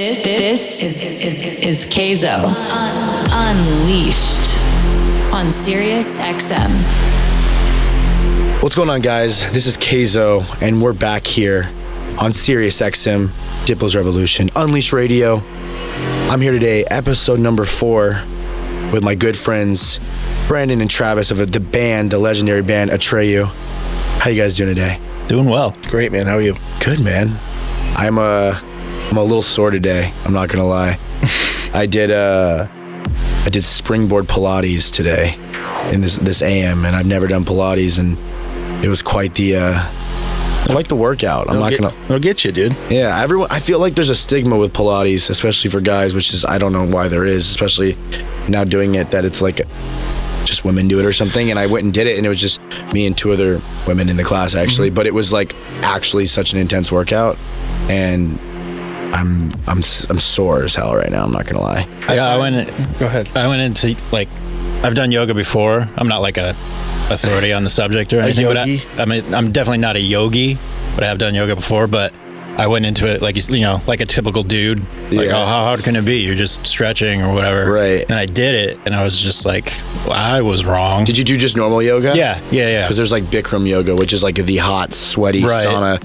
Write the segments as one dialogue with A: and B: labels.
A: This is Kayzo Unleashed on Sirius XM.
B: What's going on, guys? This is Kayzo, and we're back here on Sirius XM, Diplo's Revolution, Unleashed Radio. I'm here today, episode number 4, with my good friends Brandon and Travis of the band, the legendary band Atreyu. How you guys doing today?
C: Doing well.
D: Great, man. How are you?
B: Good, man. I'm a little sore today. I'm not gonna lie. I did springboard Pilates today in this AM, and I've never done Pilates, and it was quite the workout.
D: It'll get you, dude.
B: Yeah, I feel like there's a stigma with Pilates, especially for guys, which is, I don't know why there is, especially now doing it, that it's like just women do it or something. And I went and did it, and it was just me and 2 other women in the class, actually. Mm-hmm. But it was like actually such an intense workout, and I'm sore as hell right now. I'm not gonna lie.
C: Go ahead. I went into, like, I've done yoga before. I'm not like a authority on the subject or anything. I'm definitely not a yogi, but I have done yoga before. But I went into it like a typical dude. Like, oh, how hard can it be? You're just stretching or whatever.
B: Right.
C: And I did it, and I was just like, well, I was wrong.
B: Did you do just normal yoga?
C: Yeah. Because
B: there's like Bikram yoga, which is like the hot, sweaty sauna.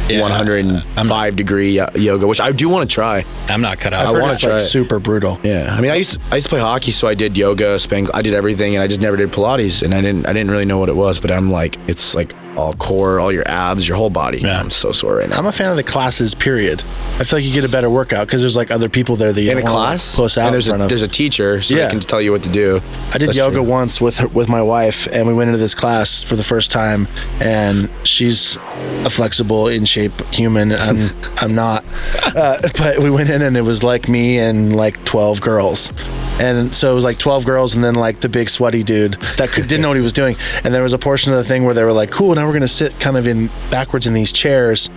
B: 105 degree yoga, which I do want to try.
C: I'm not cut out.
D: I want to try. Like super brutal.
B: Yeah, I mean, I used to play hockey, so I did yoga, I did everything, and I just never did Pilates, and I didn't really know what it was, but I'm like, it's like all core, all your abs, your whole body. Yeah. I'm so sore right now.
D: I'm a fan of the classes, period. I feel like you get a better workout because there's like other people there that you
B: in a class,
D: close out.
B: And there's a teacher, so they can tell you what to do.
D: I did yoga once with my wife, and we went into this class for the first time, and she's a flexible, in shape human. I'm not, but we went in, and it was like me and like 12 girls. And so it was like 12 girls and then like the big sweaty dude that didn't know what he was doing. And there was a portion of the thing where they were like, cool, now we're going to sit kind of in backwards in these chairs.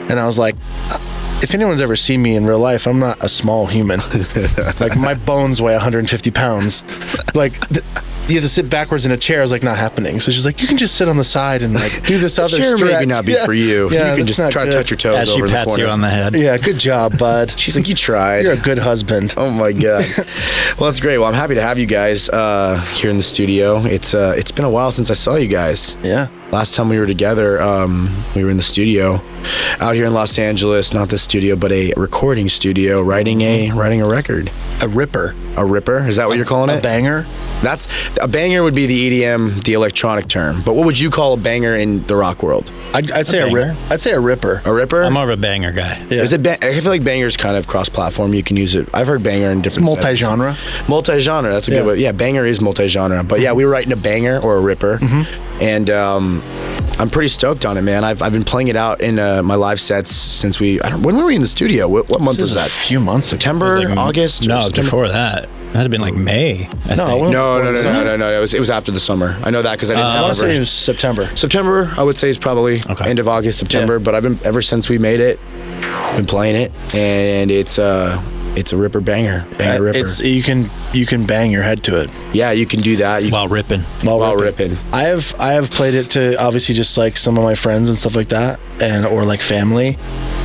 D: And I was like, if anyone's ever seen me in real life, I'm not a small human. Like, my bones weigh 150 pounds. Like, you have to sit backwards in a chair is like not happening. So she's like, you can just sit on the side and like do this other
B: chair
D: stretch.
B: Maybe not be for you.
D: Yeah,
B: you can just try to touch your toes over in the corner.
C: She pats you on the head.
D: Yeah, good job, bud.
B: She's like, you tried.
D: You're a good husband.
B: Oh my God. Well, that's great. Well, I'm happy to have you guys here in the studio. It's been a while since I saw you guys.
D: Yeah.
B: Last time we were together, we were in the studio out here in Los Angeles, not the studio, but a recording studio, writing a record.
D: A ripper.
B: A ripper? Is that what you're calling it?
D: A banger?
B: That's a banger would be the EDM, the electronic term. But what would you call a banger in the rock world?
D: I'd say a ripper.
B: A ripper?
C: I'm more of a banger guy.
B: Yeah. Is it? I feel like banger's kind of cross-platform. You can use it. I've heard banger in different.
D: It's multi-genre.
B: Settings. Multi-genre. That's a good way. Yeah, banger is multi-genre. But yeah, we were writing a banger or a ripper, and I'm pretty stoked on it, man. I've been playing it out in my live sets since when were we in the studio? What month was that?
D: A few months.
B: September, August?
C: No,
B: September?
C: Before that. It had been like May.
B: No. It was after the summer. I know that because I didn't have.
D: I want to say it was September.
B: September, I would say, is probably end of August, September. Yeah. But I've been ever since we made it, been playing it, and it's a ripper banger. Ripper.
D: You can bang your head to it.
B: Yeah, you can do that
C: while ripping.
B: While ripping.
D: I have played it to obviously just like some of my friends and stuff like that, or like family.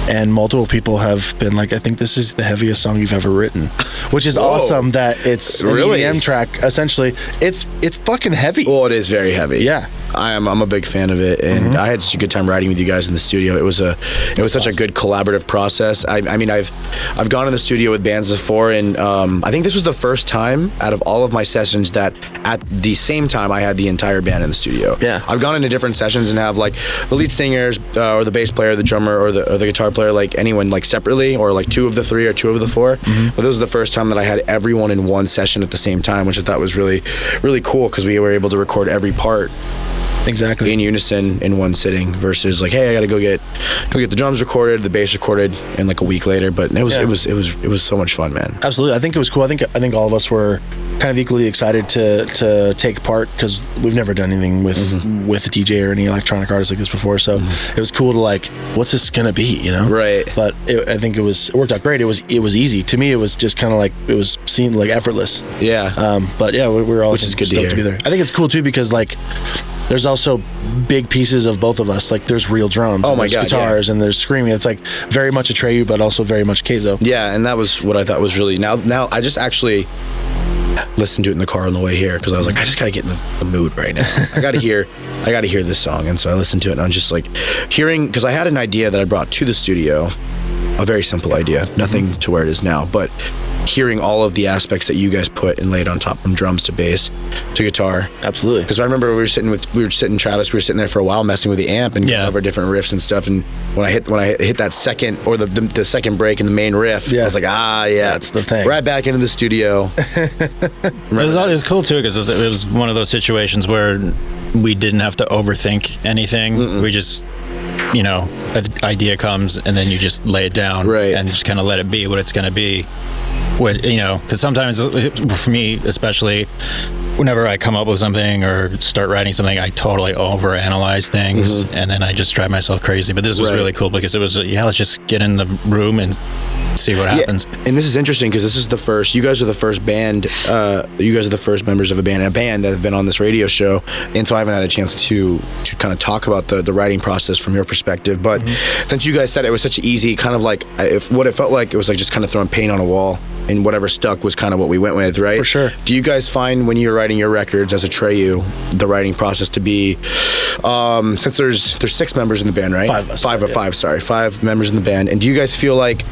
D: And multiple people have been like, I think this is the heaviest song you've ever written, which is awesome that it's
B: really
D: an EDM track. Essentially, it's fucking heavy.
B: Well, it is very heavy.
D: Yeah.
B: I'm a big fan of it, and I had such a good time writing with you guys in the studio. It was such a good collaborative process. I mean, I've gone in the studio with bands before, and I think this was the first time out of all of my sessions that at the same time I had the entire band in the studio.
D: Yeah,
B: I've gone into different sessions and have like the lead singers or the bass player, the drummer, or the guitar player, like anyone like separately, or like 2 of the 3 or 2 of the 4. But this was the first time that I had everyone in one session at the same time, which I thought was really, really cool because we were able to record every part.
D: Exactly.
B: In unison in one sitting versus like, hey, I got to go get the drums recorded, the bass recorded, and like a week later. But it was so much fun, man.
D: Absolutely. I think it was cool. I think all of us were kind of equally excited to take part because we've never done anything with a DJ or any electronic artist like this before. So it was cool to like, what's this gonna be, you know?
B: Right.
D: But I think it worked out great. It was easy to me. It was just kind of like seemed like effortless.
B: Yeah.
D: But yeah, we were all
B: which is good to hear.
D: I think it's cool too because like there's also big pieces of both of us. Like there's real drums.
B: Oh
D: and
B: my
D: there's
B: God,
D: guitars and there's screaming. It's like very much Atreyu, but also very much Kayzo.
B: Yeah, and that was what I thought was really now I just actually listened to it in the car on the way here because I was like, I just gotta get in the mood right now. I gotta hear this song. And so I listened to it and I'm just like hearing, because I had an idea that I brought to the studio, a very simple idea, nothing to where it is now, but hearing all of the aspects that you guys put and laid on top, from drums to bass to guitar.
D: Absolutely.
B: Because I remember Travis, we were sitting there for a while messing with the amp and going over different riffs and stuff. And when I hit that second, or the second break in the main riff, I was like, that's the thing. Right back into the studio.
C: It was cool too, because it was one of those situations where we didn't have to overthink anything. Mm-mm. We just, an idea comes and then you just lay it down,
B: right,
C: and just kind of let it be what it's going to be. Because sometimes, for me especially, whenever I come up with something or start writing something, I totally overanalyze things, and then I just drive myself crazy. But this was really cool because it was, let's just get in the room and see what happens.
B: And this is interesting because this is the first, you guys are the first band, you guys are the first members of a band that have been on this radio show, and so I haven't had a chance to kind of talk about the writing process from your perspective. But since you guys said it was such an easy kind of like, what it felt like, it was like just kind of throwing paint on a wall, and whatever stuck was kind of what we went with, right?
D: For sure.
B: Do you guys find when you're writing your records as Atreyu, the writing process to be, since there's 6 members in the band, right?
D: 5 of us.
B: 5 members in the band. And do you guys feel like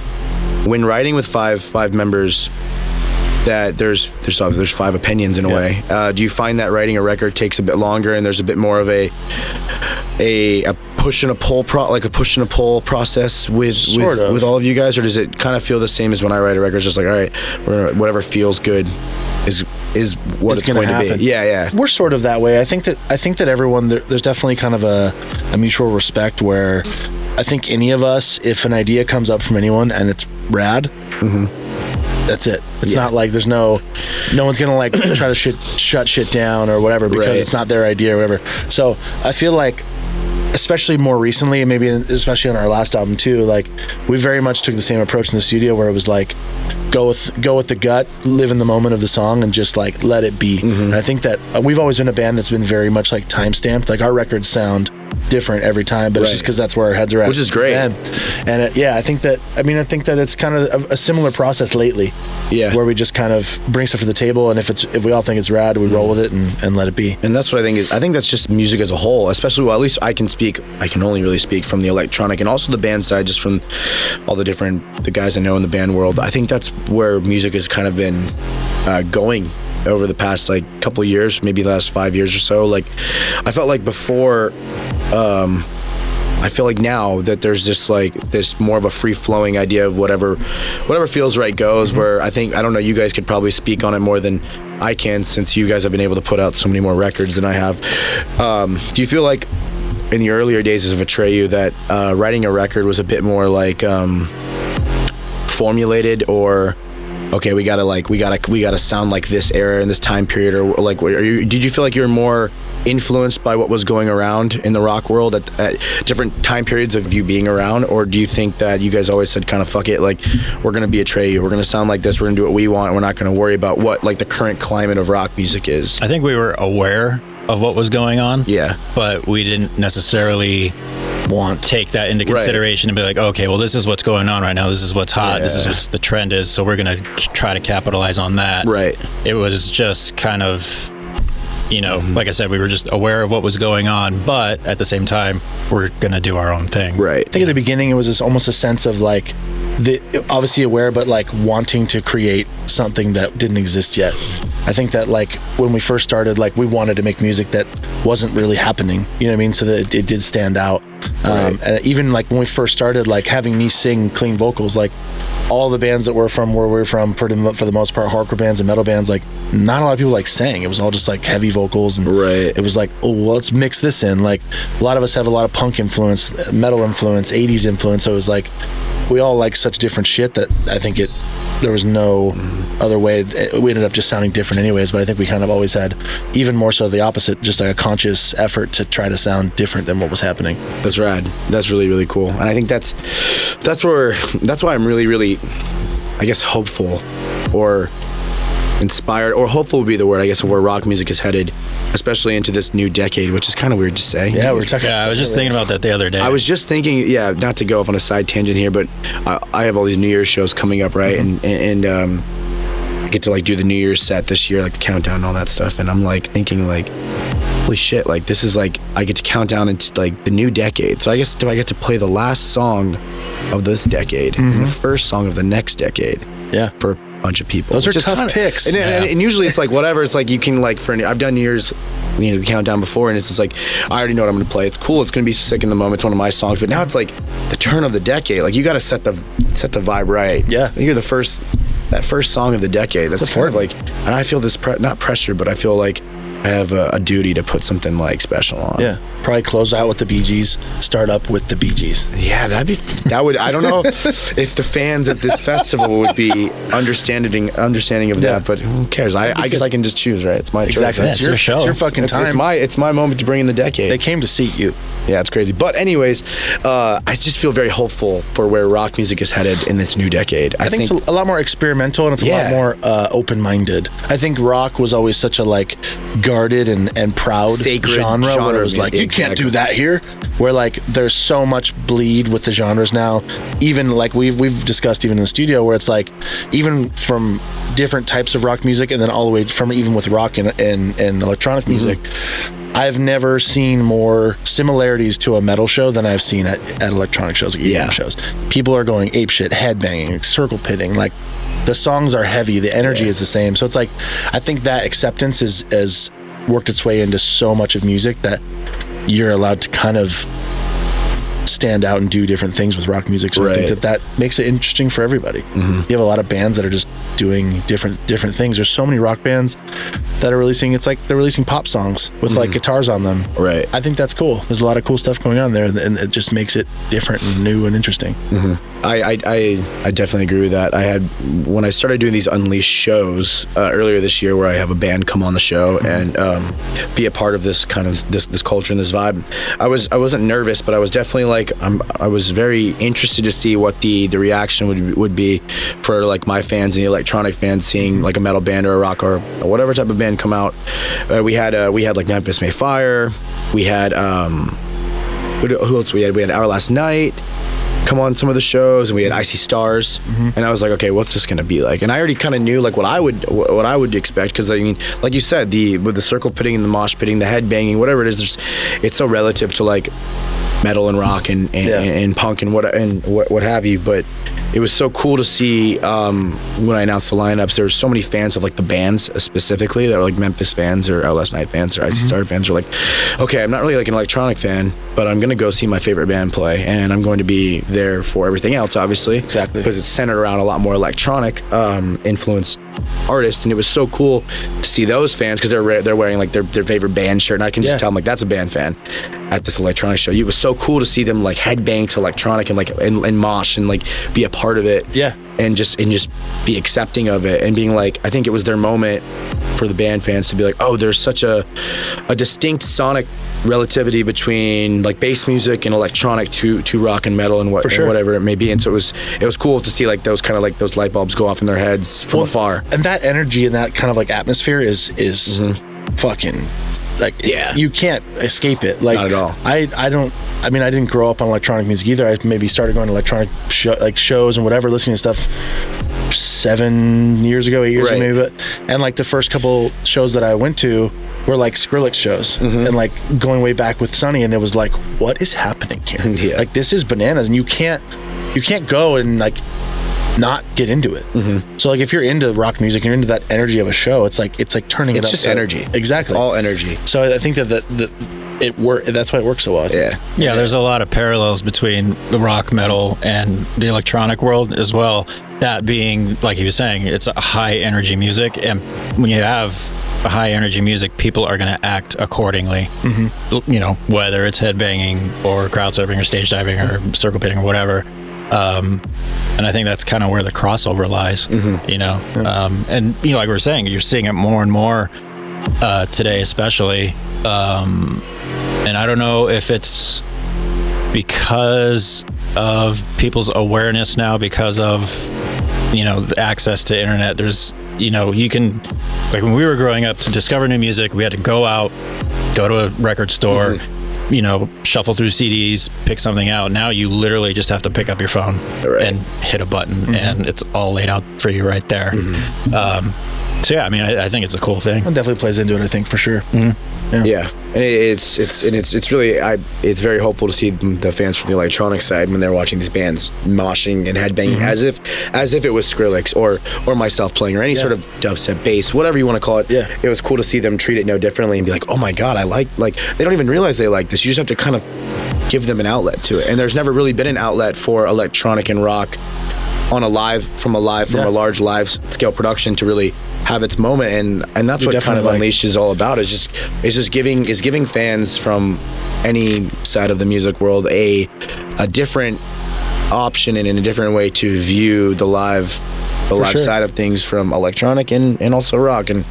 B: when writing with five members that there's 5 opinions in a way? Do you find that writing a record takes a bit longer and there's a bit more of a push and a pull process with all of you guys, or does it kind of feel the same as when I write a record? It's just like, all right, whatever feels good is what it's going to be. Yeah.
D: We're sort of that way. I think that everyone there's definitely kind of a mutual respect where I think any of us, if an idea comes up from anyone and it's rad, that's it. It's not like there's no one's gonna like try to shut shit down or whatever because it's not their idea or whatever. So I feel like, especially more recently, and maybe especially on our last album too, like we very much took the same approach in the studio where it was like go with the gut, live in the moment of the song, and just like let it be. And I think that we've always been a band that's been very much like time stamped. Like our records sound different every time, but it's just because that's where our heads are at,
B: which is great.
D: And I think that it's kind of a similar process lately, where we just kind of bring stuff to the table, and if we all think it's rad, we roll with it and let it be.
B: And that's what I think that's just music as a whole, especially, well, at least I can only really speak from the electronic and also the band side, just from all the guys I know in the band world. I think that's where music has kind of been going over the past like couple of years, maybe the last 5 years or so. Like I felt like before, I feel like now that there's just like this more of a free-flowing idea of whatever feels right goes, where I don't know, you guys could probably speak on it more than I can, since you guys have been able to put out so many more records than I have. Do you feel like in the earlier days of Atreyu that writing a record was a bit more like formulated, or okay, we gotta sound like this era and this time period, or like did you feel like you were more influenced by what was going around in the rock world at different time periods of you being around, or do you think that you guys always said kind of fuck it, like we're gonna be Atreyu, we're gonna sound like this, we're gonna do what we want, and we're not gonna worry about what like the current climate of rock music is?
C: I think we were aware of what was going on, but we didn't necessarily take that into consideration and be like, okay, well, this is what's going on right now, this is what's hot, this is what the trend is, so we're gonna try to capitalize on that. It was just kind of, like I said, we were just aware of what was going on, but at the same time, we're gonna do our own thing.
D: I think at the beginning it was almost a sense of like, obviously aware, but like wanting to create something that didn't exist yet. I think that like when we first started, like we wanted to make music that wasn't really happening, you know what I mean, so that it did stand out. And even like when we first started, like having me sing clean vocals, like all the bands that we're from, for the most part, hardcore bands and metal bands, like not a lot of people like sang. It was all just like heavy vocals, and it was like, oh well, let's mix this in. Like a lot of us have a lot of punk influence, metal influence, 80s influence, so it was like we all like such different shit that I think there was no other way. We ended up just sounding different anyways, but I think we kind of always had, even more so the opposite, just like a conscious effort to try to sound different than what was happening.
B: That's rad. That's really, really cool. And I think that's why I'm really, really, I guess, hopeful, or inspired or hopeful would be the word, I guess, of where rock music is headed, especially into this new decade, which is kind of weird to say.
D: Yeah, we're talking.
C: Yeah, I was just thinking about that the other day.
B: I was just thinking, not to go off on a side tangent here, but I have all these New Year's shows coming up, right? And I get to like do the New Year's set this year, like the countdown and all that stuff. And I'm like thinking like, holy shit, like this is like, I get to count down into like the new decade. So I guess, do I get to play the last song of this decade and the first song of the next decade?
D: Yeah.
B: For a bunch of people.
D: Those are
B: which is
D: tough picks.
B: And usually it's like whatever, it's like you can like, I've done New Year's, the countdown before, and it's just like, I already know what I'm gonna play. It's cool, it's gonna be sick in the moment, it's one of my songs, but now it's like the turn of the decade. Like you gotta set the vibe right.
D: Yeah.
B: You're that first song of the decade. That's kind of like, and I feel this, not pressure, but I feel like I have a duty to put something like special on.
D: Yeah. Probably close out with the Bee Gees, start up with the Bee Gees.
B: Yeah, that would, I don't know if the fans at this festival would be understanding of that, but who cares? I guess I can just choose, right? It's my choice.
D: Exactly.
B: Right?
C: It's your show.
D: It's your fucking time.
B: It's my moment to bring in the decade.
D: They came to seat you.
B: Yeah, it's crazy. But anyways, I just feel very hopeful for where rock music is headed in this new decade.
D: I think it's a lot more experimental and it's a lot more open-minded. I think rock was always such a like guarded and proud
B: sacred
D: genre where it was like, you can't do that here. Where like there's so much bleed with the genres now. Even like we've discussed even in the studio where it's like even from different types of rock music and then all the way from even with rock and electronic music. I've never seen more similarities to a metal show than I've seen at electronic shows, like EDM shows. People are going apeshit, headbanging, circle pitting. Like the songs are heavy, the energy is the same. So it's like I think that acceptance has worked its way into so much of music that you're allowed to kind of stand out and do different things with rock music. So I think that makes it interesting for everybody. You have a lot of bands that are just doing different things. There's so many rock bands that are releasing, it's like they're releasing pop songs with like guitars on them. Right. I think that's cool. There's a lot of cool stuff going on there and it just makes it different and new and interesting.
B: I definitely agree with that. When I started doing these Unleashed shows earlier this year, where I have a band come on the show and be a part of this kind of this culture and this vibe, I wasn't nervous, but I was definitely like I was very interested to see what the reaction would be for like my fans and the electronic fans seeing like a metal band or a rock or whatever type of band come out. We had like Memphis May Fire. We had who else we had Our Last Night come on some of the shows, and we had Icy Stars, and I was like, okay, what's this gonna be like? And I already kind of knew like what I would expect, because I mean, like you said, with the circle pitting and the mosh pitting, the head banging, whatever it is, it's so relative to like metal and rock and punk and what have you. But it was so cool to see when I announced the lineups. There were so many fans of like the bands specifically that were like Memphis fans or Our Last Night fans or Icy Star fans. Were like, okay, I'm not really like an electronic fan, but I'm gonna go see my favorite band play, and I'm going to be there for everything else, obviously, because it's centered around a lot more electronic influenced artists. And it was so cool to see those fans, because they're wearing like their favorite band shirt, and I can just tell them like that's a band fan at this electronic show. It was so cool to see them like headbang to electronic and like and mosh and like be a part of it, and just be accepting of it, and being like, I think it was their moment for the band fans to be like, oh, there's such a distinct sonic relativity between like bass music and electronic to rock and metal and whatever it may be. And so it was cool to see like those kind of like those light bulbs go off in their heads from afar.
D: And that energy and that kind of like atmosphere is fucking like, you can't escape it. Like, not at all. I didn't grow up on electronic music either. I maybe started going to electronic shows and whatever, listening to stuff 7 years ago, 8 years ago maybe. And like the first couple shows that I went to were like Skrillex shows, and like going way back with Sonny, and it was like, what is happening here? Like, this is bananas, and you can't go and like not get into it. So like if you're into rock music and you're into that energy of a show, it's like turning it up. It's just
B: energy.
D: Exactly.
B: It's all energy.
D: So I think that that's why it works so well.
C: Yeah, there's a lot of parallels between the rock, metal, and the electronic world as well. That being, like he was saying, it's a high energy music, and when you have a high energy music, people are going to act accordingly. You know, whether it's headbanging or crowd surfing or stage diving or circle pitting or whatever. And I think that's kind of where the crossover lies. You know, and you know, like we were saying, you're seeing it more and more today, especially. And I don't know if it's because of people's awareness now, because of the access to internet. There's, you can, like when we were growing up, to discover new music, we had to go out, go to a record store, shuffle through CDs, pick something out. Now you literally just have to pick up your phone and hit a button, and it's all laid out for you right there. So yeah, I mean, I think it's a cool thing.
D: It definitely plays into it, I think, for sure.
B: Yeah, and it's really it's very hopeful to see the fans from the electronic side when they're watching these bands moshing and headbanging as if it was Skrillex or myself playing, or any sort of dubstep bass, whatever you want to call it. Yeah, it was cool to see them treat it no differently and be like, oh my god, I like they don't even realize they like this. You just have to kind of give them an outlet to it, and there's never really been an outlet for electronic and rock on a large live scale production to really have its moment, and that's what kind of Unleashed is all about. It's just giving fans from any side of the music world a different option and in a different way to view the live side of things from electronic and also rock. And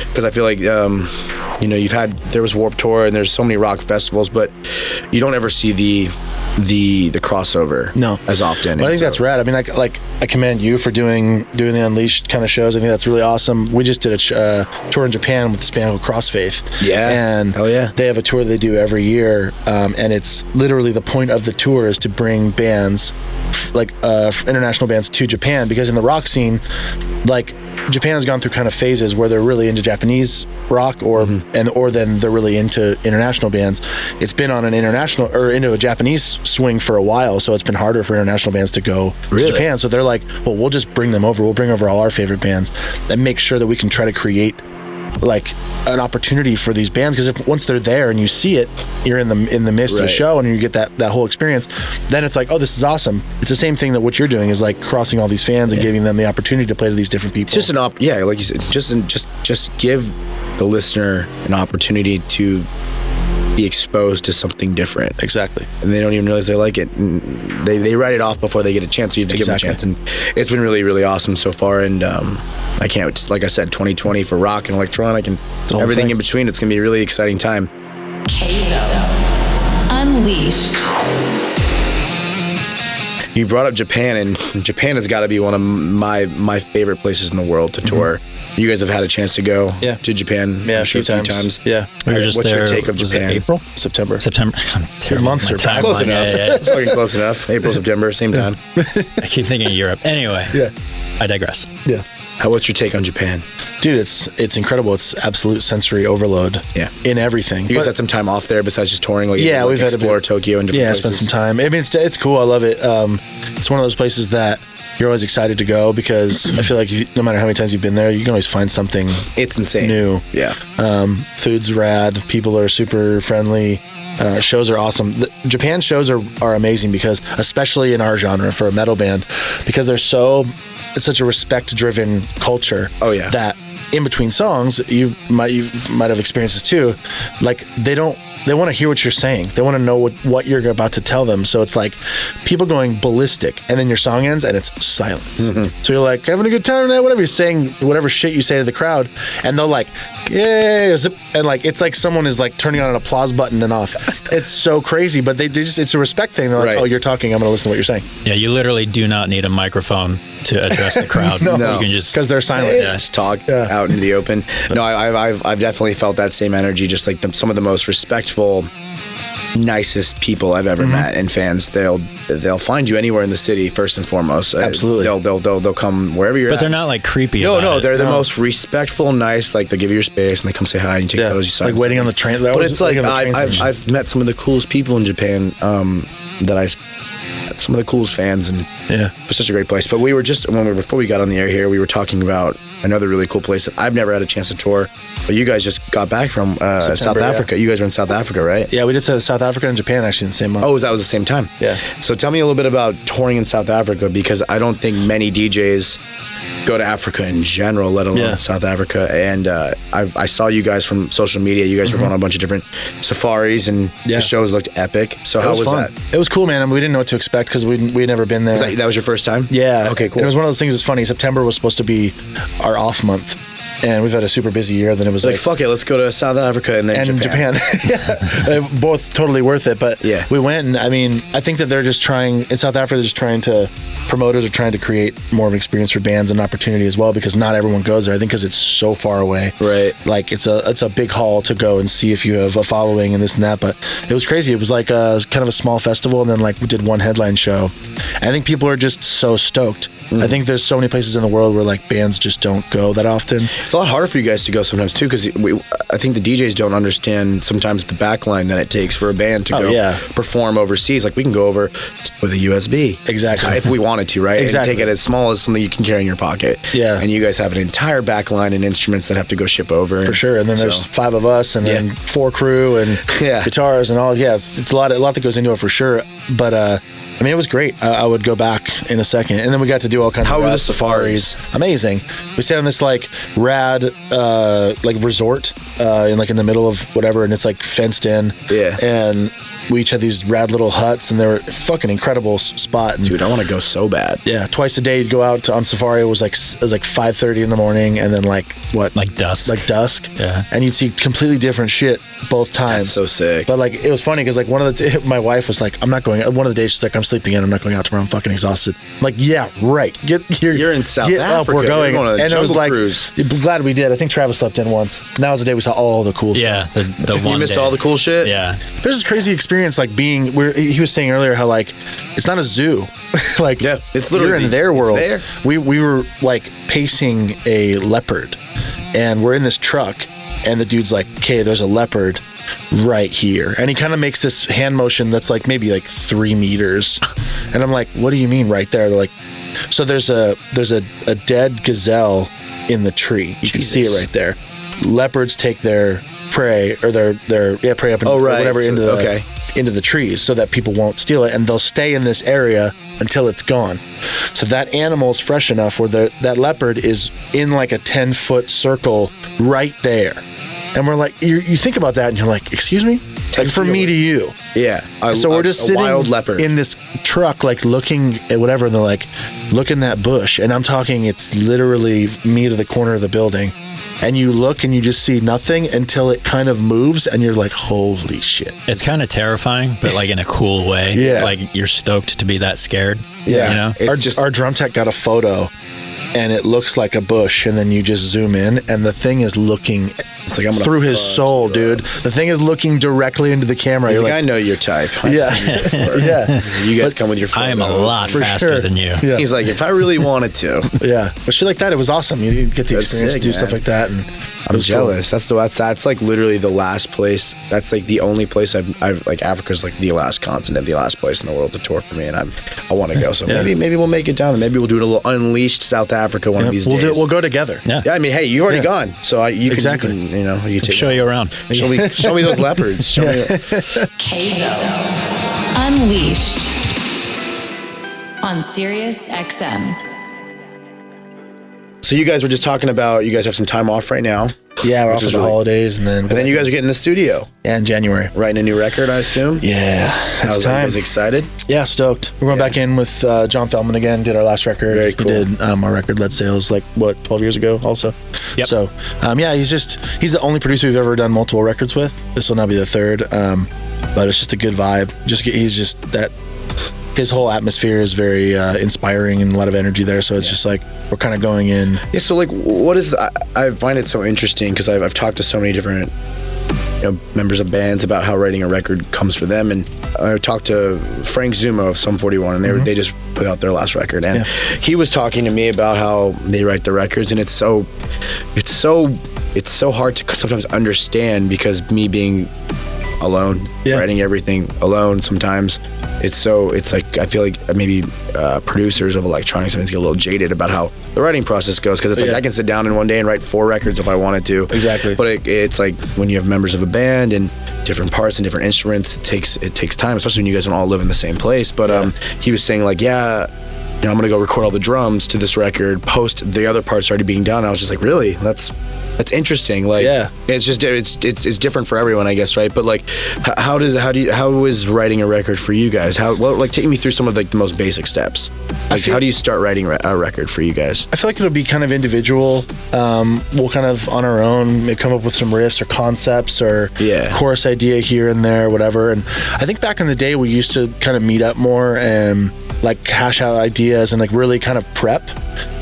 B: because I feel like there was Warped Tour and there's so many rock festivals, but you don't ever see the crossover as often.
D: Well, I think that's rad. I mean, I commend you for doing the Unleashed kind of shows. I think that's really awesome. We just did a tour in Japan with this band called Crossfaith. Yeah. And they have a tour they do every year, and it's literally the point of the tour is to bring bands like international bands to Japan, because in the rock scene, like, Japan has gone through kind of phases where they're really into Japanese rock or then they're really into international bands. It's been on an international or into a Japanese swing for a while, so it's been harder for international bands to go to Japan. So they're like, well, we'll just bring them over. We'll bring over all our favorite bands and make sure that we can try to create like an opportunity for these bands, because if once they're there and you see it, you're in the midst of the show and you get that whole experience, then it's like, oh, this is awesome. It's the same thing that what you're doing is like crossing all these fans and giving them the opportunity to play to these different people.
B: It's just like you said, just give the listener an opportunity to be exposed to something different.
D: Exactly.
B: And they don't even realize they like it. And they write it off before they get a chance, so you have to give them a chance. And it's been really, really awesome so far. And I can't, like I said, 2020 for rock and electronic and everything in between. It's going to be a really exciting time.
A: Kayzo. Unleashed.
B: You brought up Japan, and Japan has got to be one of my favorite places in the world to tour. You guys have had a chance to go to Japan,
D: a few times. Yeah.
C: We were just
B: What's
C: there,
B: your take of Japan?
C: April?
D: September.
C: I'm terrible.
D: Months are
C: time.
B: Close enough. Fucking close enough. April, September, same time.
C: I keep thinking of Europe. Anyway, I digress.
D: Yeah.
B: What's your take on Japan?
D: Dude, it's incredible. It's absolute sensory overload. In everything.
B: You guys had some time off there besides just touring? Like,
D: we've had
B: explore Tokyo and different places.
D: Spent some time. I mean, it's cool. I love it. It's one of those places that you're always excited to go, because I feel like no matter how many times you've been there, you can always find something.
B: It's insane.
D: New.
B: Yeah.
D: Food's rad. People are super friendly. Shows are awesome. The Japan shows are amazing, because especially in our genre for a metal band, because it's such a respect-driven culture.
B: Oh yeah.
D: That in between songs, you might have experienced this too. Like they want to hear what you're saying. They want to know what you're about to tell them. So it's like people going ballistic, and then your song ends and it's silence. So you're like, having a good time tonight, whatever you're saying, whatever shit you say to the crowd, and they'll like, yeah, and like it's like someone is like turning on an applause button and off. It's so crazy, but they just, it's a respect thing. They're like, oh, you're talking, I'm going to listen to what you're saying.
C: Yeah, you literally do not need a microphone to address the crowd.
D: No,
C: you can just,
D: because they're silent.
B: Just talk out into the open. No, I've definitely felt that same energy. Just like some of the most respectful, nicest people I've ever met, and fans. They'll find you anywhere in the city first and foremost.
D: Absolutely.
B: They'll come wherever you're at.
C: But they're not like creepy.
B: No, they're the most respectful, nice. Like, they give you your space and they come say hi and you take photos. You sign
D: like waiting on the train.
B: But it's like I've met some of the coolest people in Japan. Some of the coolest fans, and it's such a great place. But we were just before we got on the air here, we were talking about another really cool place that I've never had a chance to tour. But you guys just got back from South Africa. You guys were in South Africa, right?
D: Yeah, we did South Africa and Japan actually in the same month.
B: Oh, that was the same time?
D: Yeah.
B: So tell me a little bit about touring in South Africa, because I don't think many DJs go to Africa in general, let alone South Africa. And I saw you guys from social media. You guys were going on a bunch of different safaris, and the shows looked epic. So how was that?
D: It was cool, man. I mean, we didn't know what to expect because we had never been there.
B: That was your first time?
D: Yeah.
B: Okay, cool.
D: And it was one of those things that's funny. September was supposed to be our off month. and we've had a super busy year. Then it was
B: like fuck it, let's go to South Africa and then
D: Japan. Yeah, both totally worth it. But
B: yeah,
D: we went, and I mean, I think that they're just trying in South Africa. They're just trying to promoters are trying to create more of an experience for bands and opportunity as well, because not everyone goes there. I think because it's so far away.
B: Right.
D: Like it's a big haul to go and see if you have a following and this and that. But it was crazy. It was like kind of a small festival, and then like we did one headline show. I think people are just so stoked. I think there's so many places in the world where like bands just don't go that often.
B: It's a lot harder for you guys to go sometimes too, because I think the DJs don't understand sometimes the backline that it takes for a band to go perform overseas. Like we can go over with a USB,
D: exactly,
B: if we wanted to, right?
D: Exactly,
B: and take it as small as something you can carry in your pocket.
D: Yeah,
B: and you guys have an entire backline and instruments that have to go ship over.
D: For sure, and then there's 5 of us, and then 4 crew and guitars and all. Yeah, it's a lot that goes into it for sure. But I mean, it was great. I would go back in a second. And then we got to do all kinds of
B: the safaris.
D: Amazing. We stayed on this like rad like resort in the middle of whatever, and it's like fenced in. Yeah. And we each had these rad little huts, and they were fucking incredible spot. And,
B: dude, I want to go so bad.
D: Yeah, twice a day you'd go out on safari. It was like 5:30 in the morning, and then like
C: dusk.
D: Like dusk.
C: Yeah.
D: And you'd see completely different shit both times.
B: That's so sick.
D: But like it was funny because like my wife was like, I'm not going. One of the days she's like, I'm sleeping in. I'm not going out tomorrow. I'm fucking exhausted. I'm like, yeah, right.
B: You're in South Africa.
D: We're going.
B: On a
D: and it was like,
B: cruise.
D: Glad we did. I think Travis slept in once. And that was the day we saw all the cool stuff.
C: Yeah, the one
B: you missed
C: day.
B: all the cool shit.
C: Yeah.
D: There's this crazy experience like being where he was saying earlier how like it's not a zoo. Like
B: it's literally
D: you're in their world.
B: There.
D: We were like pacing a leopard, and we're in this truck, and the dude's like, okay, there's a leopard right here, and he kind of makes this hand motion that's like maybe like 3 meters, and I'm like, what do you mean right there? They're like, so there's a dead gazelle in the tree. You can see it right there. Leopards take their prey or their prey up or whatever into the trees so that people won't steal it, and they'll stay in this area until it's gone. So that animal's fresh enough where that leopard is in like a 10-foot circle right there. And we're like, you think about that and you're like, excuse me? Like from me to you.
B: Yeah.
D: So we're just sitting
B: wild leopard
D: in this truck, like looking at whatever, and they're like, look in that bush. And I'm talking, it's literally me to the corner of the building. And you look and you just see nothing until it kind of moves, and you're like, holy shit.
C: It's kind of terrifying, but like in a cool way.
D: Yeah.
C: Like you're stoked to be that scared.
D: Yeah.
C: You know?
D: Our drum tech got a photo, and it looks like a bush, and then you just zoom in, and the thing is looking through his soul, dude. The thing is looking directly into the camera.
B: You're like, I know your type.
D: Yeah. Yeah.
B: You guys come with your photos.
C: I am a lot faster than you.
D: Yeah.
B: He's like, if I really wanted to.
D: Yeah. But shit like that, it was awesome. You get the experience to do stuff like that. And
B: I'm jealous. Cool. That's like literally the last place. That's like the only place I've like, Africa's like the last continent, the last place in the world to tour for me. And I want to go. So maybe we'll make it down, and maybe we'll do a little Unleashed South Africa one of these days.
D: We'll go together.
C: Yeah.
B: I mean, hey, you've already gone. So you
D: exactly.
B: you take
C: show you around.
B: Show me those leopards. Show me.
A: Kayzo. Unleashed. On Sirius XM.
B: So you guys were just talking about you guys have some time off right now.
D: Yeah, we're off for the holidays, and then
B: you guys are getting in the studio.
D: Yeah, in January.
B: Writing a new record, I assume.
D: Yeah, it's time.
B: You guys excited?
D: Yeah, stoked. We're going back in with John Feldman again. Did our last record.
B: Very cool.
D: We did our record Lead Sales 12 years ago also.
C: Yep.
D: So he's the only producer we've ever done multiple records with. This will now be the third. But it's just a good vibe. He's just that. His whole atmosphere is very inspiring and a lot of energy there. So it's just like we're kind of going in.
B: Yeah. So like, what is? I find it so interesting because I've talked to so many different members of bands about how writing a record comes for them, and I talked to Frank Zumo of Sum 41, and they just put out their last record, and he was talking to me about how they write the records, and it's so hard to sometimes understand because me being alone, writing everything alone sometimes. It's like I feel like maybe producers of electronic sometimes get a little jaded about how the writing process goes, because it's like I can sit down in one day and write 4 records if I wanted to.
D: Exactly.
B: But it's like when you have members of a band and different parts and different instruments, it takes time, especially when you guys don't all live in the same place. But he was saying like, I'm going to go record all the drums to this record, post the other parts already being done. I was just like, really? That's interesting. Like, it's just it's different for everyone, I guess, right? But like, how is writing a record for you guys? Take me through some of like the most basic steps. Like, how do you start writing a record for you guys?
D: I feel like it'll be kind of individual. We'll kind of on our own maybe come up with some riffs or concepts or chorus idea here and there, whatever. And I think back in the day we used to kind of meet up more and like hash out ideas and like really kind of prep.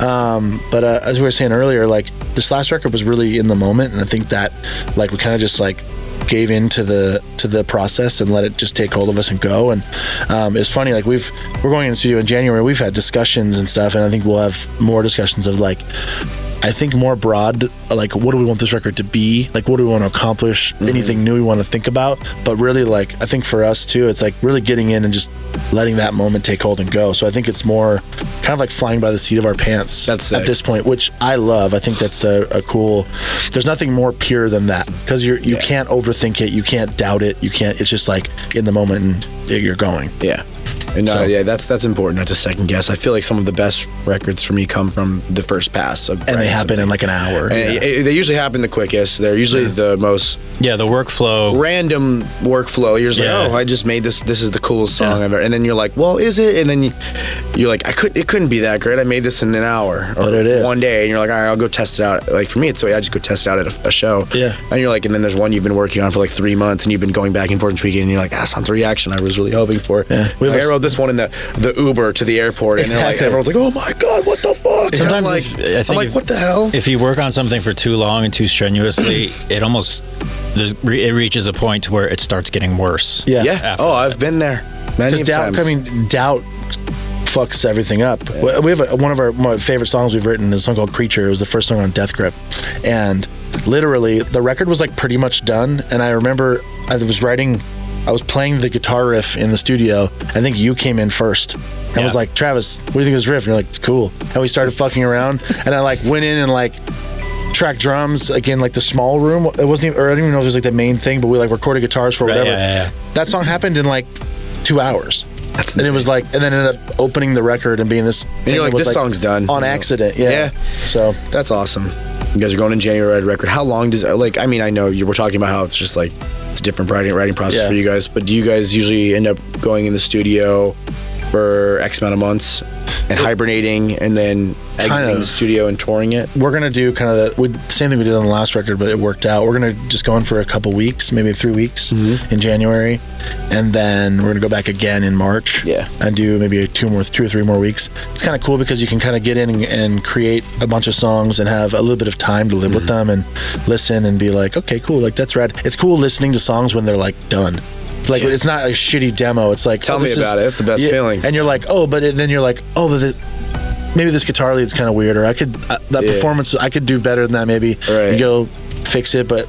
D: But as we were saying earlier, like this last record was really in the moment, and I think that like we kind of just like gave into the process and let it just take hold of us and go. And it's funny, like we're going in the studio in January. We've had discussions and stuff, and I think we'll have more discussions of like, I think more broad, like what do we want this record to be? Like what do we want to accomplish? Anything new we want to think about? But really, like I think for us too, it's like really getting in and just letting that moment take hold and go. So I think it's more kind of like flying by the seat of our pants at this point, which I love. I think that's a cool, there's nothing more pure than that, because you can't overthink it, you can't doubt it, it's just like in the moment and you're going.
B: Yeah. And that's important, not to second guess. I feel like some of the best records for me come from the first pass of,
D: and they happen in like an hour.
B: And they usually happen the quickest. They're usually the most
C: the workflow,
B: random workflow. You're just like, I just made this is the coolest song ever. And then you're like, well, is it? And then you're like, it couldn't be that great. I made this in an hour or
D: it is
B: one day. And you're like, all right, I'll go test it out. Like for me, it's the way I just go test it out at a show. And you're like, and then there's one you've been working on for like 3 months, and you've been going back and forth and tweaking, and you're like, that's not the reaction I was really hoping for. I wrote this one in the Uber to the airport, and like, everyone's like, oh my God, what the fuck?
C: Sometimes
B: I'm like, what the hell?
C: If you work on something for too long and too strenuously, it reaches a point where it starts getting worse.
B: Oh, I've been there many times.
D: Doubt fucks everything up. We have one of my favorite songs we've written is a song called Creature. It was the first song on Death Grip, and literally the record was like pretty much done. And I remember I was playing the guitar riff in the studio. I think you came in first. I was like, Travis, what do you think of this riff? And you're like, it's cool. And we started fucking around, and I like went in and like tracked drums again, like the small room. It wasn't even, or I don't even know if it was like the main thing, but we like recorded guitars for whatever. That song happened in like 2 hours.
B: That's
D: insane. And it was like, and then ended up opening the record and being this.
B: And you're like, this song's done
D: on accident. So
B: that's awesome. You guys are going in January record. How long does I mean, I know you were talking about how it's just like it's a different writing process for you guys, but do you guys usually end up going in the studio for X amount of months and hibernating and then exiting the studio and touring it?
D: We're gonna do kind of the same thing we did on the last record, but it worked out. We're gonna just go in for a couple weeks, maybe 3 weeks in January, and then we're gonna go back again in March. And do maybe 2 or 3 more weeks. It's kind of cool because you can kind of get in and create a bunch of songs and have a little bit of time to live with them and listen and be like, okay, cool, like that's rad. It's cool listening to songs when they're like done. Like it's not a shitty demo. It's like,
B: tell me about it. It's the best feeling.
D: And you're like, then you're like, maybe this guitar lead's kind of weird, or I could that performance I could do better than that. Maybe you go fix it, but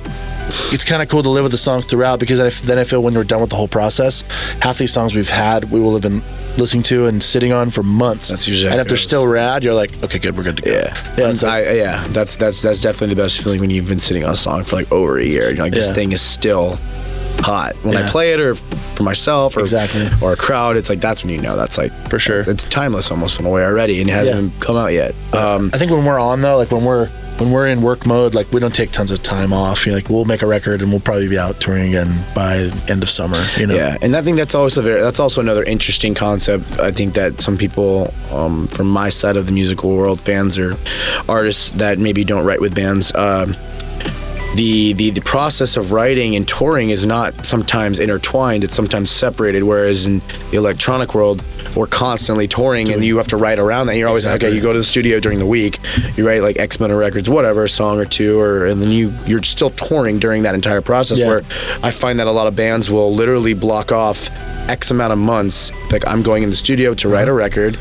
D: it's kind of cool to live with the songs throughout, because then I feel when we're done with the whole process, half these songs we will have been listening to and sitting on for months.
B: That's usually,
D: and if they're still rad, you're like, okay, good, we're good to go.
B: That's definitely the best feeling when you've been sitting on a song for like over a year. You're like, this thing is still hot when I play it, or for myself, or or a crowd. It's like, that's when you know that's like
D: for sure
B: it's timeless almost in a way already, and it hasn't even come out yet.
D: I think when we're on though, like when we're in work mode, like we don't take tons of time off. You're like, we'll make a record and we'll probably be out touring again by end of summer.
B: And I think that's also another interesting concept. I think that some people from my side of the musical world, fans or artists that maybe don't write with bands, the process of writing and touring is not sometimes intertwined, it's sometimes separated, whereas in the electronic world we're constantly touring and you have to write around that. You're always like, okay, you go to the studio during the week, you write like X amount of records, whatever, a song or two, and then you're still touring during that entire process, where I find that a lot of bands will literally block off X amount of months, like I'm going in the studio to write a record,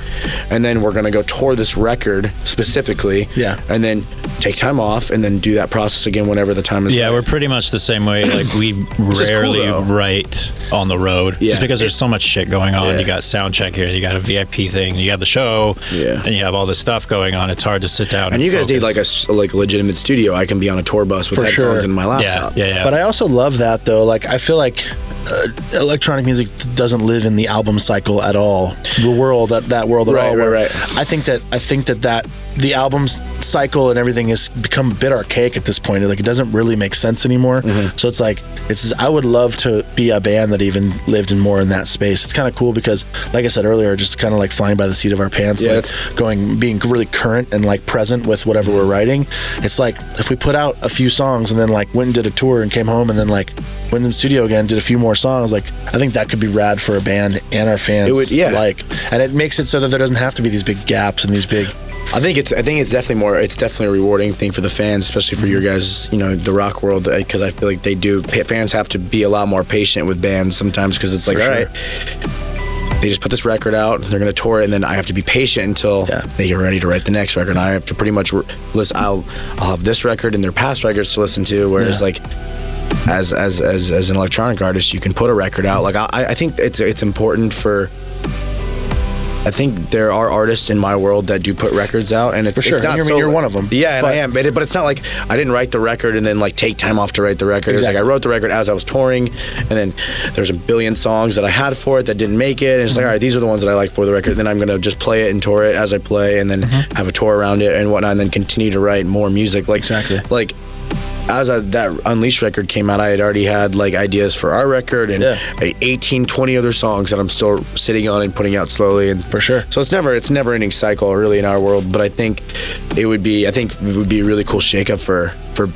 B: and then we're gonna go tour this record specifically, and then take time off and then do that process again whenever the time is right.
C: We're pretty much the same way. Like we rarely write on the road.
B: Yeah.
C: Just because there's so much shit going on.
B: Yeah.
C: You got sound check here, you got a VIP thing, you have the show,
B: Yeah.
C: and you have all this stuff going on. It's hard to sit down
B: And you guys need
C: focus.
B: like a legitimate studio. I can be on a tour bus with
D: For
B: headphones
D: sure.
B: and my laptop.
C: Yeah.
D: But I also love that though. Like I feel like electronic music doesn't live in the album cycle at all. The world that world at all.
B: Right.
D: I think that the albums cycle and everything has become a bit archaic at this point. Like it doesn't really make sense anymore. So it's like I would love to be a band that even lived in more in that space. It's kind of cool because, like I said earlier, just kind of like flying by the seat of our pants,
B: Yeah,
D: like being really current and like present with whatever we're writing. It's like if we put out a few songs and then like went and did a tour and came home and then like went in the studio again, did a few more songs. Like I think that could be rad for a band and our fans.
B: It would, yeah.
D: Like, and it makes it so that there doesn't have to be these big gaps and these big.
B: I think it's definitely a rewarding thing for the fans, especially for your guys, the rock world, because I feel like fans have to be a lot more patient with bands sometimes, because it's like, all right, they just put this record out, they're going to tour it, and then I have to be patient until they get ready to write the next record. And I have to pretty much listen. I'll have this record and their past records to listen to, whereas like as an electronic artist, you can put a record out. Like I think it's important for. I think there are artists in my world that do put records out, and it's
D: For sure.
B: It's not
D: You're one of them.
B: Yeah, and I am, but it's not like I didn't write the record and then like take time off to write the record. It's like I wrote the record as I was touring, and then there's a billion songs that I had for it that didn't make it. And it's like, all right, these are the ones that I like for the record. Then I'm gonna just play it and tour it as I play, and then have a tour around it and whatnot, and then continue to write more music. Like like. As that Unleashed record came out, I had already had like ideas for our record and 18, 20 other songs that I'm still sitting on and putting out slowly. And
D: for sure.
B: So it's never ending cycle really in our world. But I think it would be a really cool shakeup for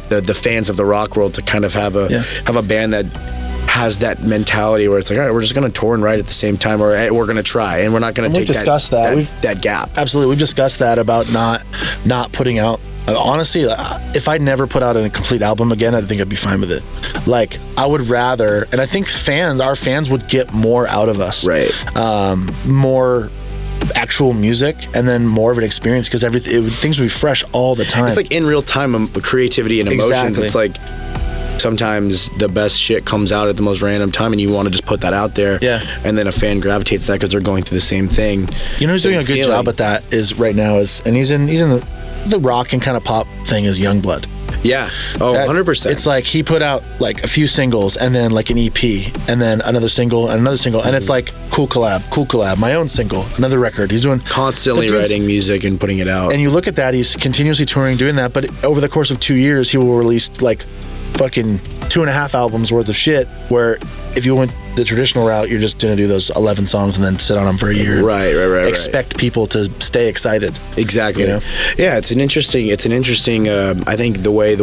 B: the fans of the rock world to kind of have a band that has that mentality where it's like, all right, we're just going to tour and write at the same time, or we're going to try, and we're not going to take that gap.
D: Absolutely. We've discussed that about not putting out. Honestly, if I never put out a complete album again, I think I'd be fine with it. Like, I wowould rather, and I think our fans would get more out of us.
B: Right.
D: More actual music, and then more of an experience, because things would be fresh all the time.
B: It's like in real time creativity and emotions.
D: Exactly.
B: It's like sometimes the best shit comes out at the most random time, and you want to just put that out there.
D: Yeah.
B: And then a fan gravitates to that because they're going through the same thing.
D: You know who's doing a good job at that is right now and he's in the rock and kind of pop thing is Youngblood.
B: Yeah. Oh, 100%.
D: It's like he put out like a few singles and then like an EP and then another single and another single. And it's like cool collab, my own single, another record. He's doing
B: constantly writing music and putting it out.
D: And you look at that, he's continuously touring, doing that. But over the course of 2 years, he will release like fucking 2.5 albums worth of shit, where if you went the traditional route, you're just gonna do those 11 songs and then sit on them for a year.
B: Right.
D: Expect people to stay excited.
B: Exactly.
D: You know?
B: Yeah, it's an interesting. I think the way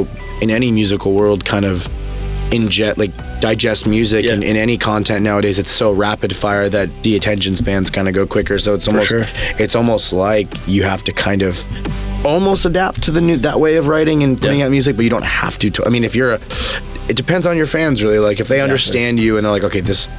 B: in any musical world kind of digest music in any content nowadays, it's so rapid fire that the attention spans kind of go quicker. So it's almost like you have to kind of almost adapt to that way of writing and putting out music, but you don't have to. I mean, it depends on your fans really. Like if they understand you and they're like, okay, this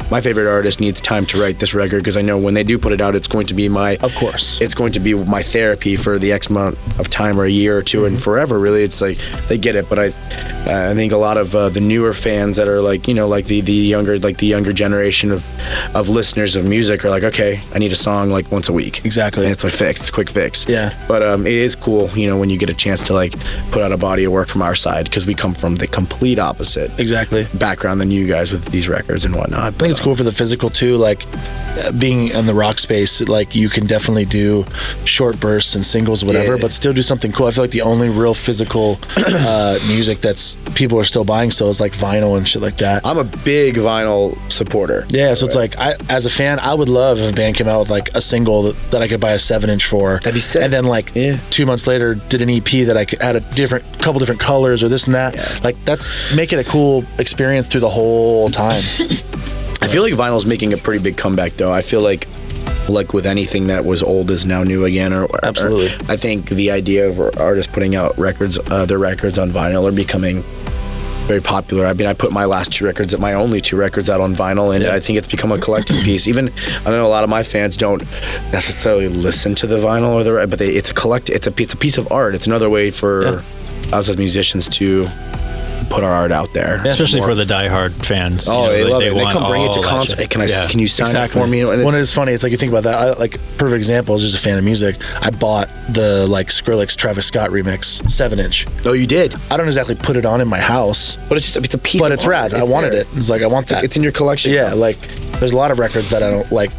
B: my favorite artist needs time to write this record, because I know when they do put it out, it's going to be it's going to be my therapy for the X amount of time, or a year or two, and forever. Really, it's like they get it. But I think a lot of the newer fans that are like, like the younger generation of listeners of music are like, okay, I need a song like once a week.
D: Exactly.
B: And it's a fix. It's a quick fix.
D: Yeah.
B: But it is cool, when you get a chance to like put out a body of work from our side, because we come from the complete opposite background than you guys with these records and whatnot.
D: I think it's cool for the physical too, like being in the rock space, like you can definitely do short bursts and singles, whatever, but still do something cool. I feel like the only real physical music that's people are still buying still is like vinyl and shit like that.
B: I'm a big vinyl supporter.
D: Yeah, so it's like as a fan, I would love if a band came out with like a single that I could buy a 7-inch for.
B: That'd be sick.
D: And then like 2 months later did an EP that I could add a couple different colors or this and that. Yeah. Like that's make it a cool experience through the whole time.
B: I feel like vinyl's making a pretty big comeback though. I feel like with anything that was old is now new again.
D: Absolutely.
B: I think the idea of artists putting out their records on vinyl are becoming very popular. I mean, I put my only two records out on vinyl, and I think it's become a collecting piece. Even I know a lot of my fans don't necessarily listen to the vinyl but it's a piece of art. It's another way for us as musicians to put our art out there.
C: Especially for the diehard fans.
B: Oh, they love it. They
C: want
B: come bring it to
C: all that
B: concert.
C: shit.
B: Hey, can you sign it for me?
D: When it's funny, it's like you think about that. Like perfect example is just a fan of music. I bought the like Skrillex Travis Scott remix 7-inch.
B: Oh, you did?
D: I don't exactly put it on in my house,
B: But it's a piece.
D: but
B: of
D: it's
B: art.
D: rad. I wanted
B: there.
D: it. It's like I want that.
B: It's in your collection.
D: Yeah, like there's a lot of records that I don't like.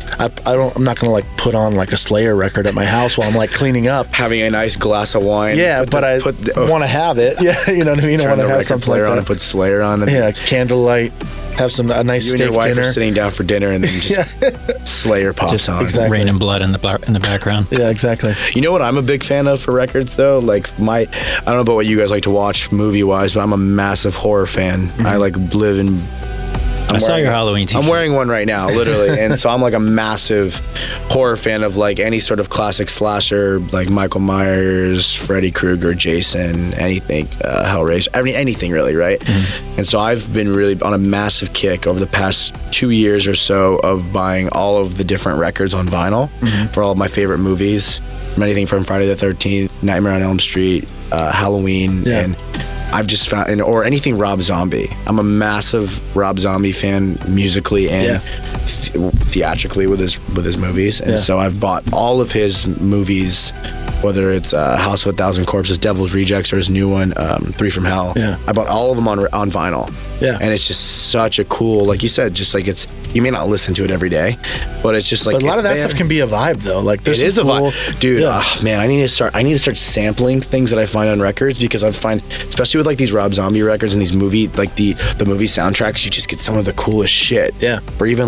D: I'm not gonna like put on like a Slayer record at my house while I'm like cleaning up.
B: Having a nice glass of wine.
D: Yeah, but I want to have it. Yeah, you know what I mean. I
B: Turn
D: want
B: the
D: to have
B: record
D: something
B: player
D: like
B: on
D: that.
B: and put Slayer on. And
D: Yeah, candlelight. Have a nice
B: you and
D: steak
B: your wife
D: dinner.
B: are sitting down for dinner, and then just Slayer pops
C: Just
B: on.
D: exactly.
C: Rain and blood in the background.
D: Yeah, exactly.
B: You know what I'm a big fan of for records though? Like I don't know about what you guys like to watch movie wise, but I'm a massive horror fan. I like live in.
C: I saw your Halloween t-shirt.
B: I'm wearing one right now, literally, and so I'm like a massive horror fan of like any sort of classic slasher, like Michael Myers, Freddy Krueger, Jason, anything, Hellraiser, anything really, right? And so I've been really on a massive kick over the past 2 years or so of buying all of the different records on vinyl for all of my favorite movies, from anything from Friday the 13th, Nightmare on Elm Street, Halloween, and I've just found, or anything Rob Zombie. I'm a massive Rob Zombie fan musically and theatrically with his movies, and so I've bought all of his movies, whether it's House of a Thousand Corpses, Devil's Rejects, or his new one, Three from Hell.
D: Yeah.
B: I bought all of them on vinyl.
D: Yeah.
B: And it's just such a cool, like you said, just like you may not listen to it every day, but it's just like.
D: But a lot of that stuff can be a vibe though. Like
B: it is a vibe, dude. Man, I need to start sampling things that I find on records, because I find, especially with like these Rob Zombie records and these movie, like the movie soundtracks, you just get some of the coolest shit. Yeah. For even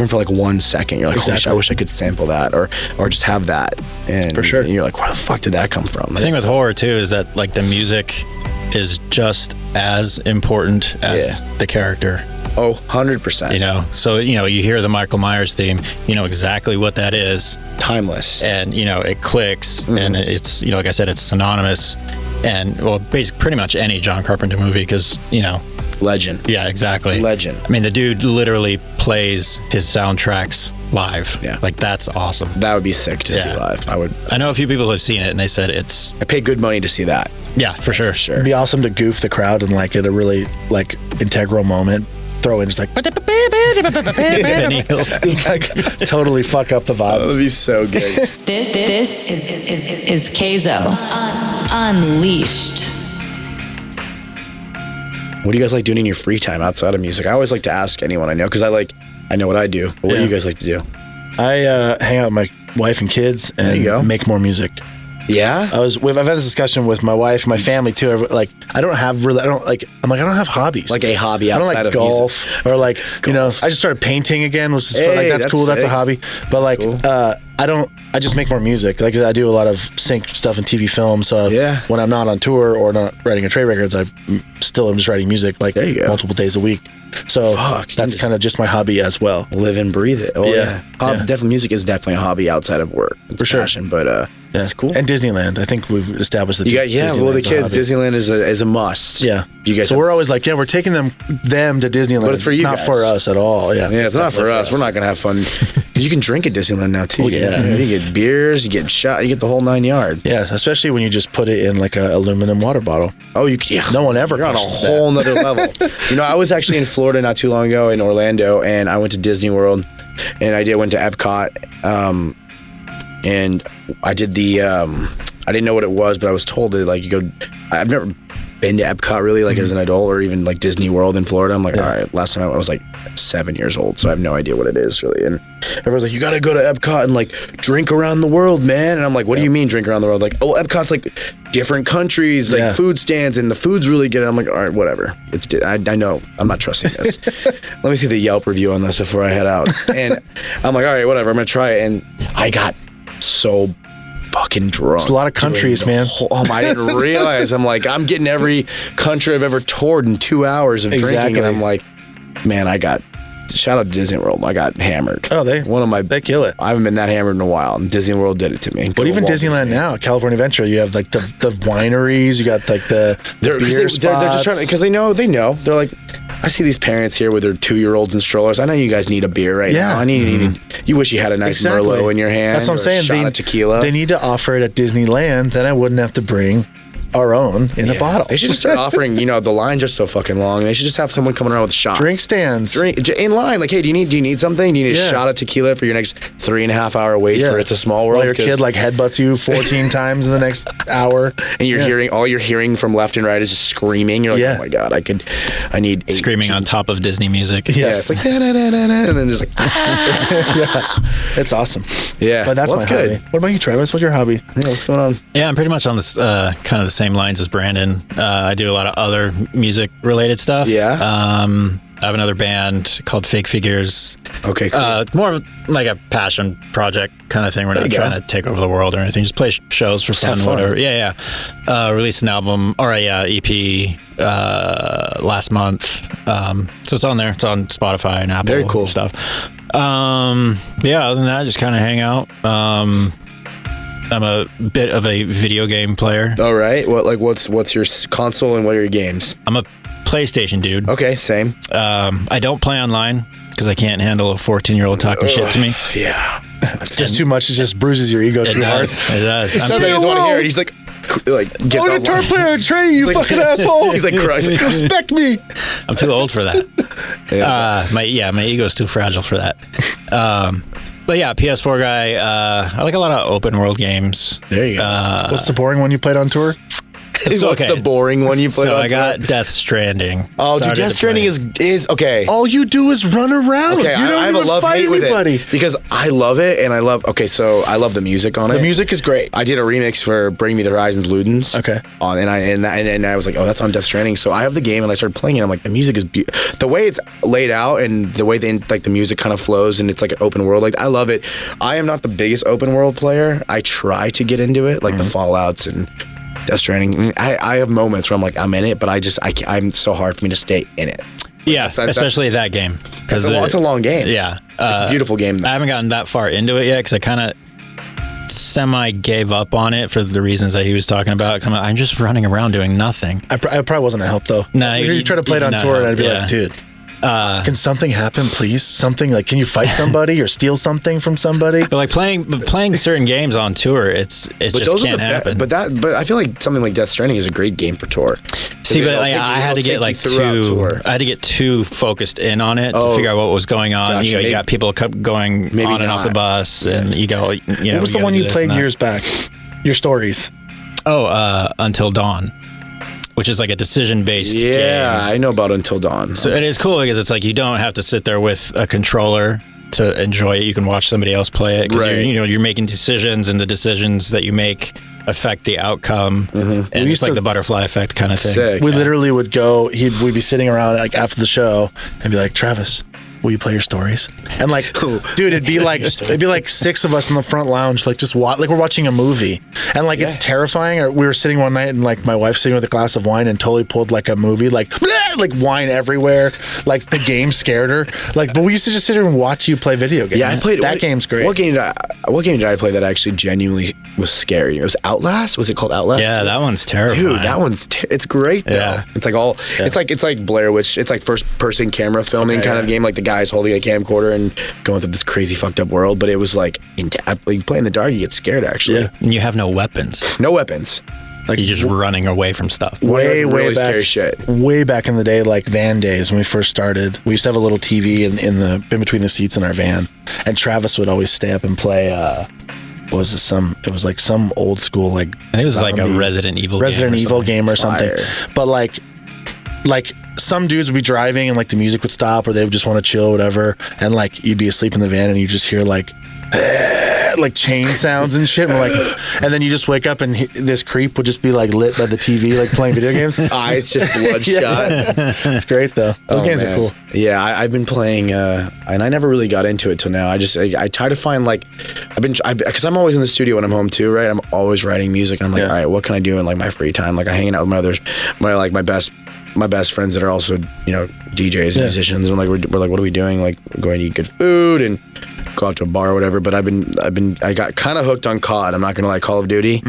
B: for like 1 second, you're like,
D: Exactly.
B: I wish I could sample that, or just have that. And
D: For sure.
B: and you're like, where the fuck did that come from?
C: The thing with horror too is that like the music is just as important as the character.
B: Oh, 100%.
C: You know, so you hear the Michael Myers theme, you know exactly what that is,
B: Timeless.
C: and it clicks, and it's like I said, it's synonymous, and well, basically pretty much any John Carpenter movie, because
B: Legend.
C: yeah, exactly,
B: Legend.
C: I mean, the dude literally plays his soundtracks live.
B: Yeah.
C: Like that's awesome.
B: That would be sick to see live.
C: I know a few people have seen it, and they said
B: I pay good money to see that.
C: yeah, for sure.
D: It'd be awesome to goof the crowd and like at a really like integral moment throw in just like just like totally fuck up the vibe.
B: That would be so good.
A: This is Kayzo Unleashed.
B: What do you guys like doing in your free time outside of music? I always like to ask anyone I know, because I know what I do. But what do you guys like to do?
D: I hang out with my wife and kids and make more music.
B: Yeah?
D: I've had this discussion with my wife, my family too. Like, I don't have hobbies.
B: Like a hobby
D: I don't
B: outside
D: like
B: of
D: golf
B: music.
D: or like, I just started painting again, which is fun. Like, that's cool. That's a hobby. But like,
B: cool.
D: I just make more music. Like, I do a lot of sync stuff in TV film. So when I'm not on tour or not writing Atreyu records, I'm just writing music like multiple days a week. So that's kind of just my hobby as well.
B: Live and breathe it. Oh, yeah. Definitely, music is definitely a hobby outside of work. It's
D: For sure.
B: passion, but it's cool.
D: And Disneyland. I think we've established that.
B: Well, the kids, Disneyland is a must.
D: Yeah.
B: You guys.
D: So we're always like, we're taking them to Disneyland.
B: But it's for you
D: not
B: guys.
D: for us at all. Yeah.
B: Yeah, it's not for us. We're not gonna have fun. 'Cause you can drink at Disneyland now too. You get beers, you get shot, you get the whole 9 yards.
D: Yeah, especially when you just put it in like a aluminum water bottle.
B: Oh,
D: no one ever.
B: You're on a
D: questions
B: whole nother level. I was actually in Florida not too long ago in Orlando, and I went to Disney World, and went to Epcot, and I did the. I didn't know what it was, but I was told that like you go. I've never been to Epcot really, like as an adult, or even like Disney World in Florida. I'm like, all right. Last time I was like 7 years old, so I have no idea what it is really. And everyone's like, you got to go to Epcot and like drink around the world, man. And I'm like, what do you mean drink around the world? Like, oh, Epcot's like different countries, like food stands, and the food's really good. I'm like, all right, whatever. I know I'm not trusting this. Let me see the Yelp review on this before I head out. And I'm like, all right, whatever. I'm gonna try it. And I got so fucking drunk.
D: It's a lot of countries, man.
B: I didn't realize. I'm getting every country I've ever toured in 2 hours of drinking, and I'm like, man, shout out to Disney World. I got hammered.
D: Oh, they kill it.
B: I haven't been that hammered in a while, and Disney World did it to me.
D: But even Disneyland now, California Adventure, you have like the wineries, you got like the beer spots.
B: They're just trying to, because they know. They're like, I see these parents here with their 2-year-olds in strollers. I know you guys need a beer right now. I need. You wish you had a nice Merlot in your hand.
D: That's what I'm saying.
B: A shot of tequila.
D: They need to offer it at Disneyland. Then I wouldn't have to bring our own in a bottle.
B: They should just start offering, the lines are so fucking long. They should just have someone coming around with shots.
D: Drink stands.
B: In line. Like, hey, do you need something? Do you need a shot of tequila for your next 3.5 hour wait for It's a Small World?
D: While your kid like headbutts you 14 times in the next hour.
B: And all you're hearing from left and right is just screaming. You're like, oh my God, I need
C: screaming on top of Disney music.
B: Yes. Yeah, it's like, and then just like,
D: It's awesome.
B: Yeah.
D: But that's good. What about you, Travis? What's your hobby?
B: Yeah, what's going on?
C: Yeah, I'm pretty much on this kind of the same lines as Brandon. I do a lot of other music related stuff.
B: Yeah.
C: I have another band called Fake Figures.
B: Okay, cool.
C: More of like a passion project kind of thing. We're not trying to take over the world or anything. Just play shows for fun, whatever. Yeah. Released an album or a EP last month. So it's on there. It's on Spotify and Apple.
B: Very cool
C: stuff. Other than that, just kind of hang out. I'm a bit of a video game player.
B: All right. What's your console and what are your games?
C: I'm a PlayStation dude.
B: Okay, same.
C: I don't play online because I can't handle a 14-year-old talking shit to me.
B: Yeah.
D: Just too much. It just bruises your ego too hard.
C: It does.
B: Somebody doesn't want to hear it. He's like gets
D: a guitar player, Atreyu, you fucking asshole.
B: He's like, respect me.
C: I'm too old for that. My ego's too fragile for that. But yeah, PS4 guy. I like a lot of open world games.
B: There you go.
D: What's the boring one you played on tour?
B: What's the boring one you played on
C: I got Death Stranding.
B: Oh, dude, Death Stranding is okay.
D: All you do is run around.
B: Okay,
D: you don't
B: I have
D: even
B: a love-hate with
D: anybody.
B: it because I love it and I love the music on it.
D: The music is great.
B: I did a remix for Bring Me the Horizon's Ludens.
D: Okay.
B: And I was like, oh, that's on Death Stranding. So I have the game and I started playing it. I'm like, the music is the way it's laid out and the way the music kind of flows and it's like an open world. Like I love it. I am not the biggest open world player. I try to get into it, like the Fallouts and Death Stranding. I mean, I have moments where I'm like, I'm in it, but I'm so hard for me to stay in it.
C: Yeah, especially that game.
B: Because it's a long game.
C: Yeah.
B: It's a beautiful game.
C: I haven't gotten that far into it yet because I kind of semi gave up on it for the reasons that he was talking about. Because I'm just running around doing nothing.
D: I probably wasn't a help, though.
C: No,
D: you try to play it on tour, and I'd be like, dude. Can something happen, please? Something like, can you fight somebody or steal something from somebody?
C: But like playing certain games on tour, it just can't happen.
B: But I feel like something like Death Stranding is a great game for tour.
C: See, but like, I had to get too focused in on it to figure out what was going on.
B: Gotcha.
C: You got people kept going on and off the bus, and you go. What
D: was the one you played years back? Your stories.
C: Until Dawn. Which is like a decision-based game.
B: Yeah, I know about Until Dawn.
C: So it is cool because it's like you don't have to sit there with a controller to enjoy it. You can watch somebody else play it because you're making decisions, and the decisions that you make affect the outcome. And it's like the butterfly effect kind of thing.
B: Sick.
D: We literally would go. We'd be sitting around like after the show and be like, Travis, will you play your stories? And like, dude, it'd be like 6 of us in the front lounge, like just like we're watching a movie, and like it's terrifying. Or we were sitting one night and like my wife sitting with a glass of wine and totally pulled like a movie, like wine everywhere, like the game scared her. Like, but we used to just sit here and watch you play video games.
B: Yeah, I played
D: that game's great.
B: What game did I play that actually genuinely was scary? It was Outlast. Was it called Outlast?
C: Yeah, that one's terrifying.
B: Dude, that one's it's great though. Yeah. It's like it's like Blair Witch. It's like first person camera filming kind of game. Like the guy's holding a camcorder and going through this crazy fucked up world. But it was like you play in the dark, you get scared actually.
C: Yeah. And you have no weapons.
B: No weapons.
C: Like you're just running away from stuff.
D: Way back,
B: scary shit.
D: Way back in the day, like van days when we first started, we used to have a little TV in between the seats in our van, and Travis would always stay up and play. It was like some old school like.
C: I think it was like a Resident Evil
D: game or something. But like some dudes would be driving and like the music would stop or they would just want to chill or whatever, and like you'd be asleep in the van and you just hear like chain sounds and shit, and we're like, and then you just wake up and this creep would just be like lit by the TV, like playing video games.
B: Eyes just bloodshot.
D: It's great though. Those games are cool.
B: Yeah, I've been playing, and I never really got into it till now. I try to find like, because I'm always in the studio when I'm home too, right? I'm always writing music, and I'm like, all right, what can I do in like my free time? Like I hanging out with my best friends that are also DJs and musicians, and like we're like, what are we doing? Like going to eat good food and go out to a bar or whatever. But I got kind of hooked on COD. I'm not gonna lie, Call of Duty,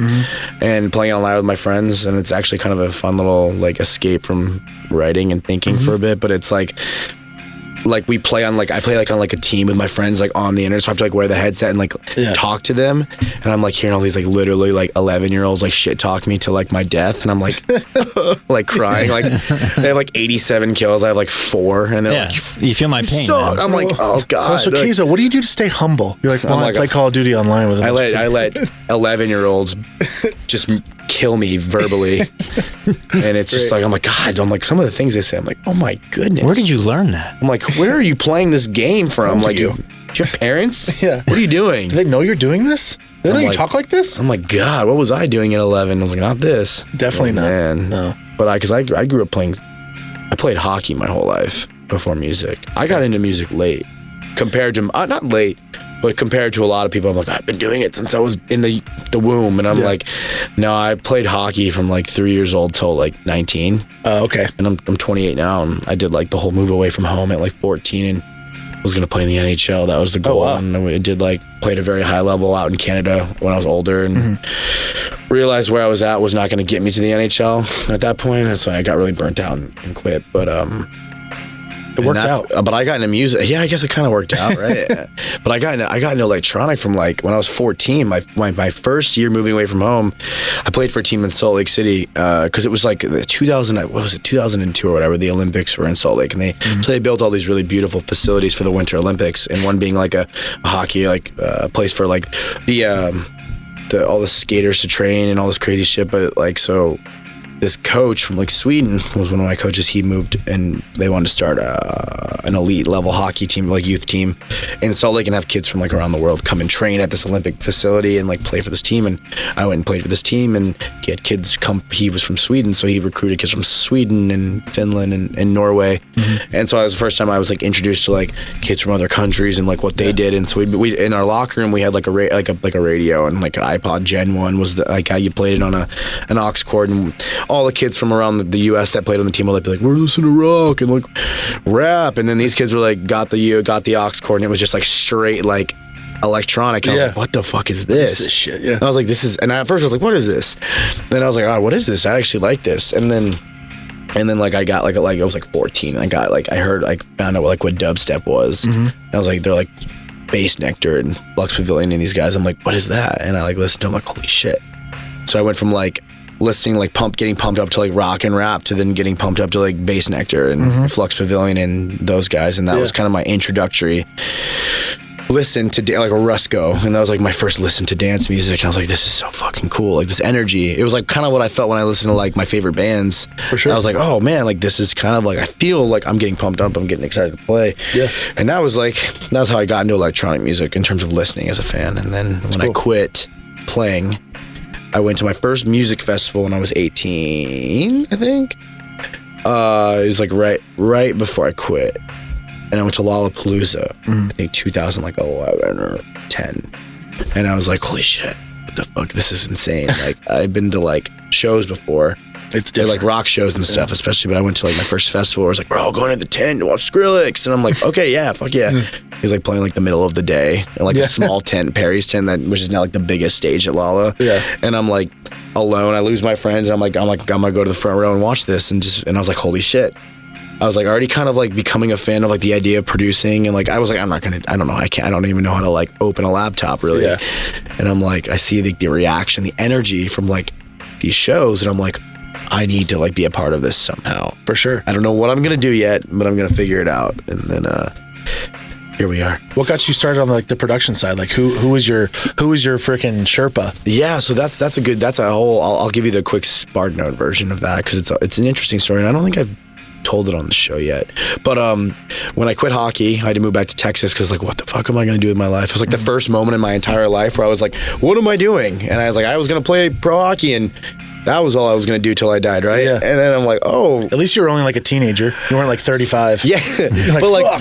B: and playing it online with my friends, and it's actually kind of a fun little like escape from writing and thinking for a bit. But it's like like we play on like I play like on like a team with my friends like on the internet, so I have to like wear the headset and like talk to them, and I'm like hearing all these like literally like 11-year-olds like shit talk me to like my death, and I'm like like crying, like they have like 87 kills, I have like 4, and they're like,
C: you feel my pain.
B: man. I'm like, oh god.
D: So Kayzo, what do you do to stay humble? You're like, well, I play Call of Duty online with them.
B: I let 11-year-olds just kill me verbally, and it's just like I'm like God. I'm like some of the things they say. I'm like, oh my goodness.
C: Where did you learn that?
B: I'm like, where are you playing this game from? Like, do your parents?
D: Yeah.
B: What are you doing?
D: Do they know you're doing this? They know you talk like this?
B: I'm like, God, what was I doing at 11? I was like, not this.
D: Definitely not.
B: Man.
D: No.
B: But because I grew up playing, I played hockey my whole life before music. I got into music late, compared to not late, but compared to a lot of people. I'm like, I've been doing it since I was in the womb, and I'm like, no, I played hockey from like 3 years old till like 19.
D: Okay.
B: And I'm 28 now, and I did like the whole move away from home at like 14, and was gonna play in the NHL. That was the goal. And I did like played a very high level out in Canada when I was older, and realized where I was at was not gonna get me to the NHL at that point. And so I got really burnt out and quit. But
D: it worked out.
B: But I got into music. Yeah, I guess it kind of worked out, right? But I got into electronic from like when I was 14. My first year moving away from home, I played for a team in Salt Lake City because it was like 2002 or whatever. The Olympics were in Salt Lake, and so they built all these really beautiful facilities for the Winter Olympics, and one being like a hockey place for like all the skaters to train and all this crazy shit. But like so. This coach from like Sweden was one of my coaches. He moved and they wanted to start an elite level hockey team, like youth team in Salt Lake, and have kids from like around the world come and train at this Olympic facility and like play for this team. And I went and played for this team, and he had kids come. He was from Sweden, so he recruited kids from Sweden and Finland and Norway. And so that was the first time I was like introduced to like kids from other countries and like what they did. And so we in our locker room we had like a radio and like an iPod Gen 1 was like how you played it on an aux cord, and all the kids from around the U.S. that played on the team would be like, we're listening to rock and like rap, and then these kids were like got the aux cord, and it was just like straight like electronic. And I was like, what the fuck is this?
D: This shit, yeah.
B: And I was like, this is, and at first I was like, what is this? Then I was like, oh, what is this? I actually like this. And then like I got like I was like 14. I found out like what dubstep was. And I was like, they're like Bass Nectar and Lux Pavilion and these guys. I'm like, what is that? And I like listened to them, like, holy shit. So I went from like listening like getting pumped up to like rock and rap to then getting pumped up to like Bass Nectar and Flux Pavilion and those guys, and that was kind of my introductory listen to like a Rusko, and that was like my first listen to dance music, and I was like, this is so fucking cool, like this energy. It was like kind of what I felt when I listened to like my favorite bands. For sure. I was like, oh man, like this is kind of like I feel like I'm getting pumped up, I'm getting excited to play. Yeah. And that's how I got into electronic music in terms of listening as a fan. And then when I quit playing, I went to my first music festival when I was 18, I think. It was like right before I quit. And I went to Lollapalooza, I think 2011 or 10. And I was like, holy shit, what the fuck? This is insane. Like, I've been to like shows before. It's different. Like rock shows and stuff, especially. But I went to like my first festival where I was like, bro, going to the tent to watch Skrillex. And I'm like, okay, yeah, fuck yeah. He's like playing like the middle of the day in like a small tent, Perry's tent, which is now like the biggest stage at Lolla. Yeah. And I'm like alone. I lose my friends. And I'm gonna go to the front row and watch this. And I was like, holy shit. I was like already kind of like becoming a fan of like the idea of producing, and like I was like, I don't even know how to like open a laptop really. Yeah. And I'm like, I see the reaction, the energy from like these shows, and I'm like, I need to like be a part of this somehow. For sure. I don't know what I'm gonna do yet, but I'm gonna figure it out. And then here we are.
D: What got you started on like the production side? Like who was your freaking Sherpa?
B: Yeah, so that's a whole. I'll give you the quick Spark Note version of that, because it's an interesting story, and I don't think I've told it on the show yet. But when I quit hockey, I had to move back to Texas, because like, what the fuck am I going to do with my life? It was like the first moment in my entire life where I was like, what am I doing? And I was like, I was going to play pro hockey, and that was all I was going to do till I died, right? Yeah. And then I'm like, oh.
D: At least you were only like a teenager. You weren't like 35.
B: Yeah.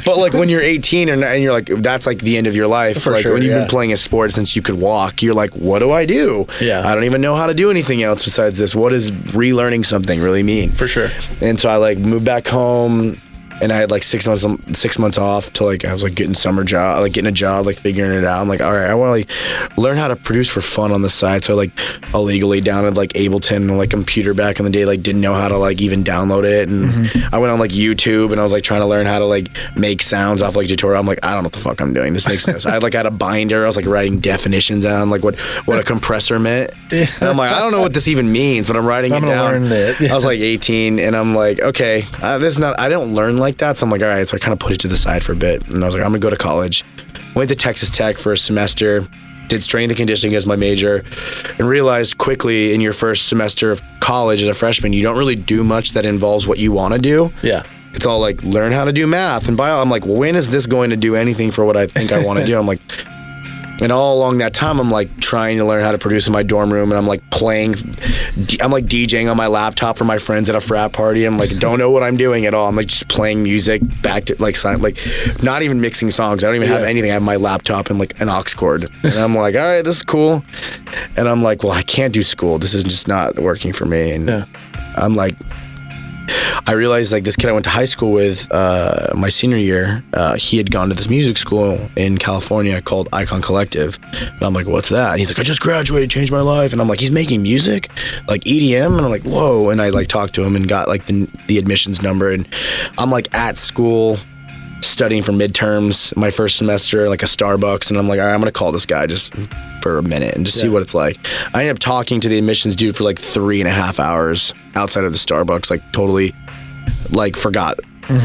B: But like when you're 18 and you're like, that's like the end of your life. For like, sure, when you've been playing a sport since you could walk, you're like, what do I do? Yeah. I don't even know how to do anything else besides this. What does relearning something really mean?
D: For sure.
B: And so I like moved back home, and I had like 6 months off to like I was like getting getting a job, like figuring it out. I'm like, all right, I want to like learn how to produce for fun on the side. So I like illegally downloaded like Ableton and like computer back in the day, like didn't know how to like even download it, and I went on like YouTube and I was like trying to learn how to like make sounds off like tutorial. I'm like, I don't know what the fuck I'm doing. This makes sense. I had a binder. I was like writing definitions down, like what a compressor meant. And I'm like, I don't know what this even means, but I'm writing it down. I was like 18 and I'm like, okay, this is not, I don't learn like that. So I'm like, all right. So I kind of put it to the side for a bit. And I was like, I'm going to go to college. Went to Texas Tech for a semester, did strength and conditioning as my major, and realized quickly in your first semester of college as a freshman, you don't really do much that involves what you want to do.
D: Yeah.
B: It's all like learn how to do math and bio. I'm like, well, when is this going to do anything for what I think I want to do? I'm like, and all along that time, I'm like trying to learn how to produce in my dorm room, and I'm like DJing on my laptop for my friends at a frat party. I'm like, don't know what I'm doing at all. I'm like just playing music back to like not even mixing songs. I don't even have anything. I have my laptop and like an aux cord, and I'm like, all right, this is cool. And I'm like, well, I can't do school. This is just not working for me. And I'm like, I realized like this kid I went to high school with my senior year, he had gone to this music school in California called Icon Collective. And I'm like, what's that? And he's like, I just graduated, changed my life. And I'm like, he's making music, like EDM? And I'm like, whoa. And I like talked to him and got like the admissions number. And I'm like at school studying for midterms my first semester, like a Starbucks. And I'm like, all right, I'm going to call this guy just for a minute and just see what it's like. I ended up talking to the admissions dude for like 3.5 hours outside of the Starbucks, like totally like forgot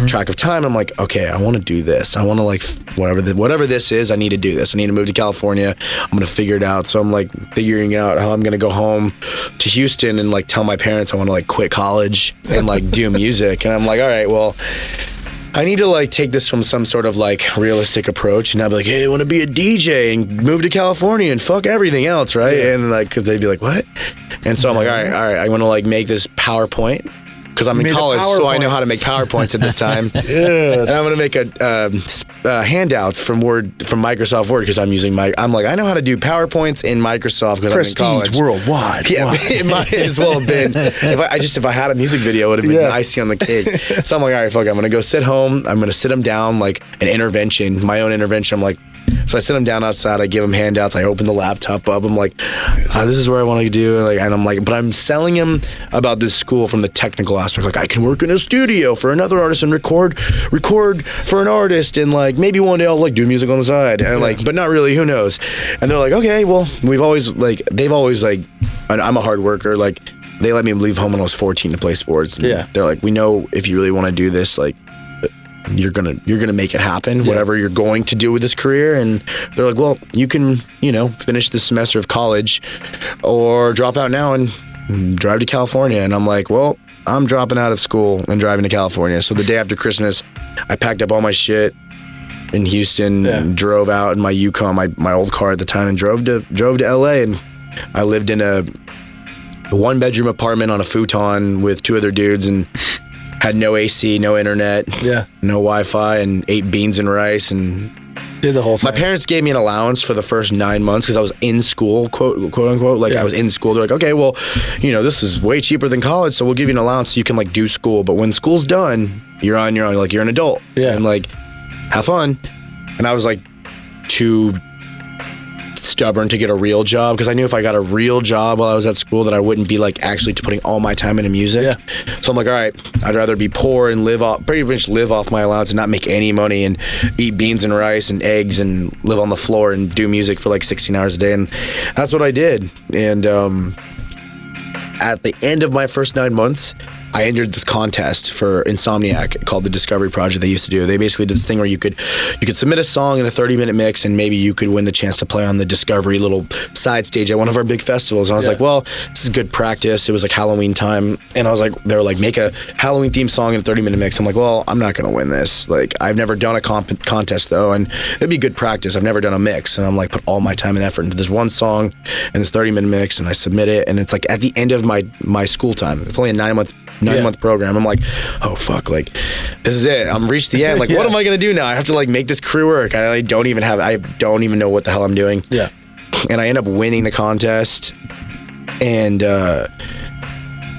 B: track of time. I'm like, okay, I want to do this. I want to like whatever this is, I need to do this. I need to move to California. I'm going to figure it out. So I'm like figuring out how I'm going to go home to Houston and like tell my parents I want to like quit college and like do music. And I'm like, all right, well, I need to like take this from some sort of like realistic approach, and I'd be like, hey, I want to be a DJ and move to California and fuck everything else, right? And like, cause they'd be like, what? And so I'm like, all right, I want to like make this PowerPoint, because I'm in college, so I know how to make PowerPoints at this time. And I'm going to make handouts from Microsoft Word, because I'm using I'm like, I know how to do PowerPoints in Microsoft because I'm in college.
D: Prestige worldwide.
B: Yeah, it might as well have been. If I had a music video, it would have been icing on the cake. So I'm like, all right, fuck, I'm going to go sit home. I'm going to sit them down, like an intervention, my own intervention. I'm like, so I sit them down outside. I give them handouts. I open the laptop up. I'm like, this is where I want to do. And I'm like, but I'm selling him about this school from the technical aspect. Like, I can work in a studio for another artist and record for an artist, and like maybe one day I'll like do music on the side. And like, but not really. Who knows? And they're like, okay, well, they've always I'm a hard worker. Like, they let me leave home when I was 14 to play sports. And they're like, we know if you really want to do this, like, you're gonna make it happen, whatever you're going to do with this career. And they're like, well, you can, finish this semester of college or drop out now and drive to California. And I'm like, well, I'm dropping out of school and driving to California. So the day after Christmas, I packed up all my shit in Houston and drove out in my Yukon, my old car at the time, and drove to LA. And I lived in a 1-bedroom apartment on a futon with 2 other dudes, and had no AC, no internet, no Wi-Fi, and ate beans and rice, and
D: did the whole thing.
B: My parents gave me an allowance for the first 9 months because I was in school, quote unquote. Like, I was in school. They're like, okay, well, this is way cheaper than college, so we'll give you an allowance so you can like do school. But when school's done, you're on your own. Like, you're an adult. Yeah. And like, have fun. And I was like too stubborn to get a real job, because I knew if I got a real job while I was at school that I wouldn't be like actually putting all my time into music. So I'm like, all right, I'd rather be poor and pretty much live off my allowance and not make any money, and eat beans and rice and eggs and live on the floor and do music for like 16 hours a day. And that's what I did. And at the end of my first 9 months, I entered this contest for Insomniac called the Discovery Project they used to do. They basically did this thing where you could submit a song in a 30-minute mix, and maybe you could win the chance to play on the Discovery little side stage at one of our big festivals. And I was like, well, this is good practice. It was like Halloween time. And I was like, they were like, make a Halloween themed song in a 30-minute mix. I'm like, well, I'm not going to win this. Like, I've never done a contest though, and it'd be good practice. I've never done a mix. And I'm like, put all my time and effort into this one song and this 30-minute mix, and I submit it. And it's like at the end of my school time. It's only a 9-month program. I'm like, oh fuck, like this is it. I'm reached the end. Like, what am I gonna do now? I have to like make this career work. I don't even know what the hell I'm doing. And I end up winning the contest and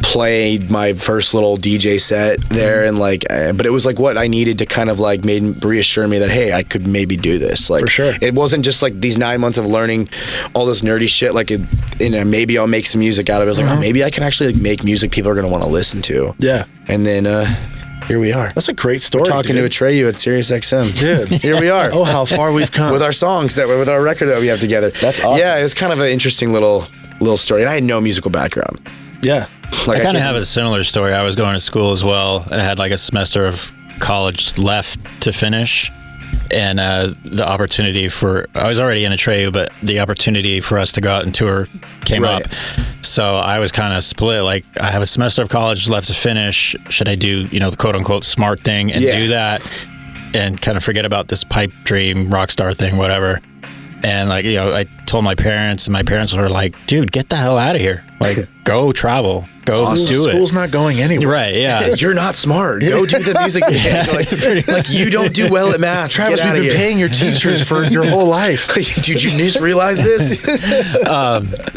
B: played my first little DJ set there, and like, but it was like what I needed to kind of like reassure me that, hey, I could maybe do this. Like,
D: for sure.
B: It wasn't just like these 9 months of learning all this nerdy shit. Like, maybe I'll make some music out of it. I was like, oh, maybe I can actually like make music people are gonna want to listen to.
D: Yeah.
B: And then here we are.
D: That's a great story.
B: We're talking to Atreyu at SiriusXM.
D: Dude,
B: here we are.
D: Oh, how far we've come
B: with our songs with our record that we have together.
D: That's awesome.
B: Yeah, it's kind of an interesting little story. And I had no musical background.
D: Yeah.
C: Like, I kind of have a similar story. I was going to school as well, and I had like a semester of college left to finish. And the opportunity I was already in Atreyu, but the opportunity for us to go out and tour came up. So I was kind of split. Like, I have a semester of college left to finish. Should I do, the quote unquote smart thing and do that and kind of forget about this pipe dream, rock star thing, whatever? And like, I told my parents, and my parents were like, dude, get the hell out of here. Like, go travel. Go do it.
D: School's not going anywhere.
C: Right, yeah.
B: You're not smart. Go do the music. Like, you don't do well at math.
D: Travis, we've been paying your teachers for your whole life.
B: Did you just realize this?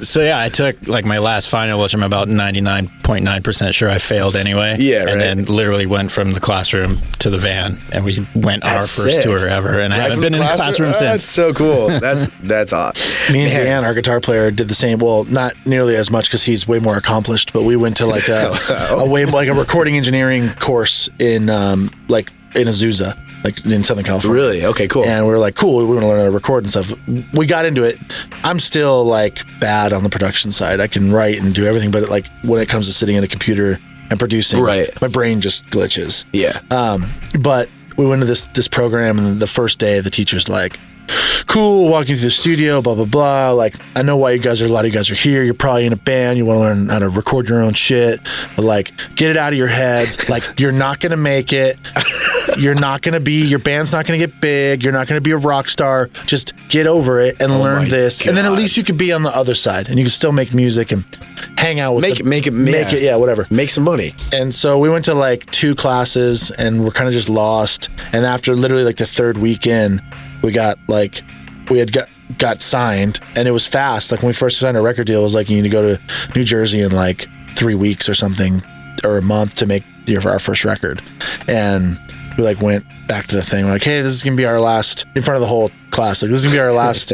C: So yeah, I took like my last final, which I'm about 99.9% sure I failed anyway.
B: Yeah, right.
C: And then literally went from the classroom to the van, and we went on our first tour ever. And I haven't been in the classroom since.
B: That's so cool. That's awesome.
D: Me and Dan, our guitar player, did the same. Well, not nearly as much because he's way more accomplished, but we went to like a recording engineering course in Azusa, like in Southern California.
B: Really? Okay, cool.
D: And we were like, cool, we're gonna learn how to record and stuff. We got into it. I'm still like bad on the production side. I can write and do everything, but like when it comes to sitting at a computer and producing, my brain just glitches.
B: Yeah.
D: But we went to this program, and the first day the teacher's like, cool, walking through the studio, blah, blah, blah. Like, I know why a lot of you guys are here. You're probably in a band. You want to learn how to record your own shit. But, like, get it out of your heads. Like, you're not going to make it. Your band's not going to get big. You're not going to be a rock star. Just get over it and learn this. God. And then at least you could be on the other side, and you can still make music and hang out with whatever.
B: Make some money.
D: And so we went to, like, 2 classes, and we're kind of just lost. And after literally, like, the 3rd weekend, we got signed, and it was fast. Like when we first signed a record deal, it was like you need to go to New Jersey in like 3 weeks or something, or a month to make our first record. And we like went back to the thing. We're like, hey, this is gonna be our last, in front of the whole class. Like, this is gonna be our last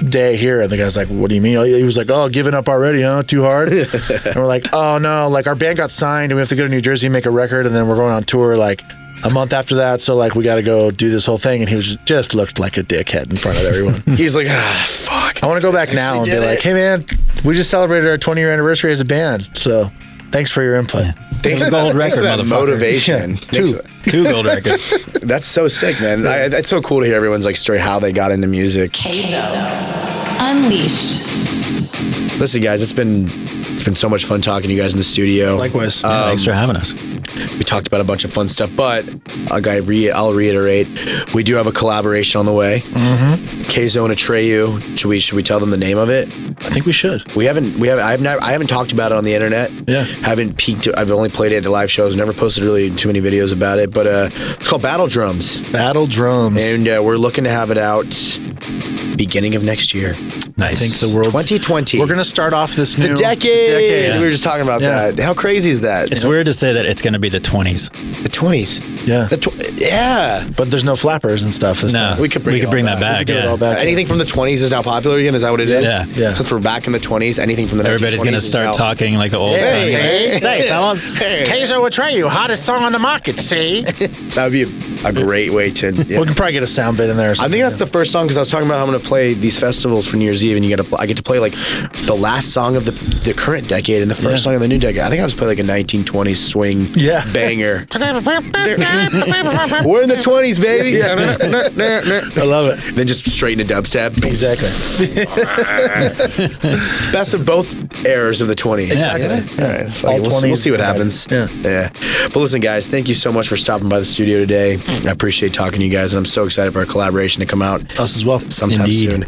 D: day here. And the guy's like, what do you mean? He was like, oh, giving up already, huh? Too hard? And we're like, oh no, like our band got signed, and we have to go to New Jersey and make a record, and then we're going on tour like a month after that, so like we got to go do this whole thing. And he was just looked like a dickhead in front of everyone.
B: He's like, fuck.
D: I want to go back now and be like, hey man, we just celebrated our 20-year anniversary as a band, so thanks for your input.
C: Thanks for gold record, motherfucker.
B: Motivation.
D: Yeah,
C: 2 gold records.
B: That's so sick, man. That's so cool to hear everyone's like story, how they got into music.
A: Kayzo. Unleashed.
B: Listen, guys, it's been so much fun talking to you guys in the studio.
D: Likewise.
C: Thanks for having us.
B: We talked about a bunch of fun stuff, but I'll reiterate, we do have a collaboration on the way. Mm-hmm. Kayzo and Atreyu. Should we tell them the name of it?
D: I think we should.
B: I haven't talked about it on the internet.
D: Yeah.
B: Haven't peeked. I've only played it at live shows. Never posted really too many videos about it. But it's called Battle Drums.
D: Battle Drums.
B: And we're looking to have it out beginning of next year.
D: Nice. I think the world's
B: 2020.
D: We're gonna start off this
B: the
D: new
B: decade.
C: Yeah.
B: We were just talking about that. How crazy is that?
C: It's weird to say that it's going to be the 20s.
B: The 20s.
D: Yeah.
B: Yeah.
D: But there's no flappers and stuff this time.
B: We could bring that
C: back.
B: Anything from the 20s is now popular again. Is that what it is?
D: Yeah.
B: Since we're back in the 20s, anything from the
C: Everybody's going to start talking like the old times.
D: Say, fellas. Kayzo Atreyu, hottest song on the market. See.
B: That would be a great way to. Yeah.
D: We can probably get a sound bit in there. Or something.
B: I think that's the first song, because I was talking about how I'm going to play these festivals for New Year's Eve, and I get to play like the last song of the current decade and the first song of the new decade. I think I'll just play like a 1920s swing banger. We're in the 20s, baby.
D: I love it.
B: Then just straight into dubstep.
D: Exactly.
B: Best of both eras of the 20s.
D: Exactly.
B: All right, we'll see what happens. Yeah. But listen, guys, thank you so much for stopping by the studio today. I appreciate talking to you guys, and I'm so excited for our collaboration to come out.
D: Us as well.
B: Sometime soon.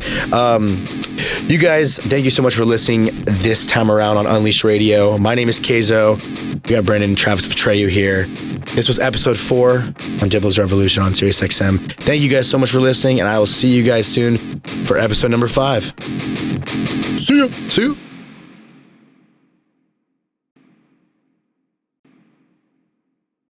B: You guys, thank you so much for listening this time around on Unleashed Radio. My name is Kayzo. We got Brandon and Travis Atreyu here. This was episode 4 on Dibbles Revolution on SiriusXM. Thank you guys so much for listening, and I will see you guys soon for episode number 5. See ya.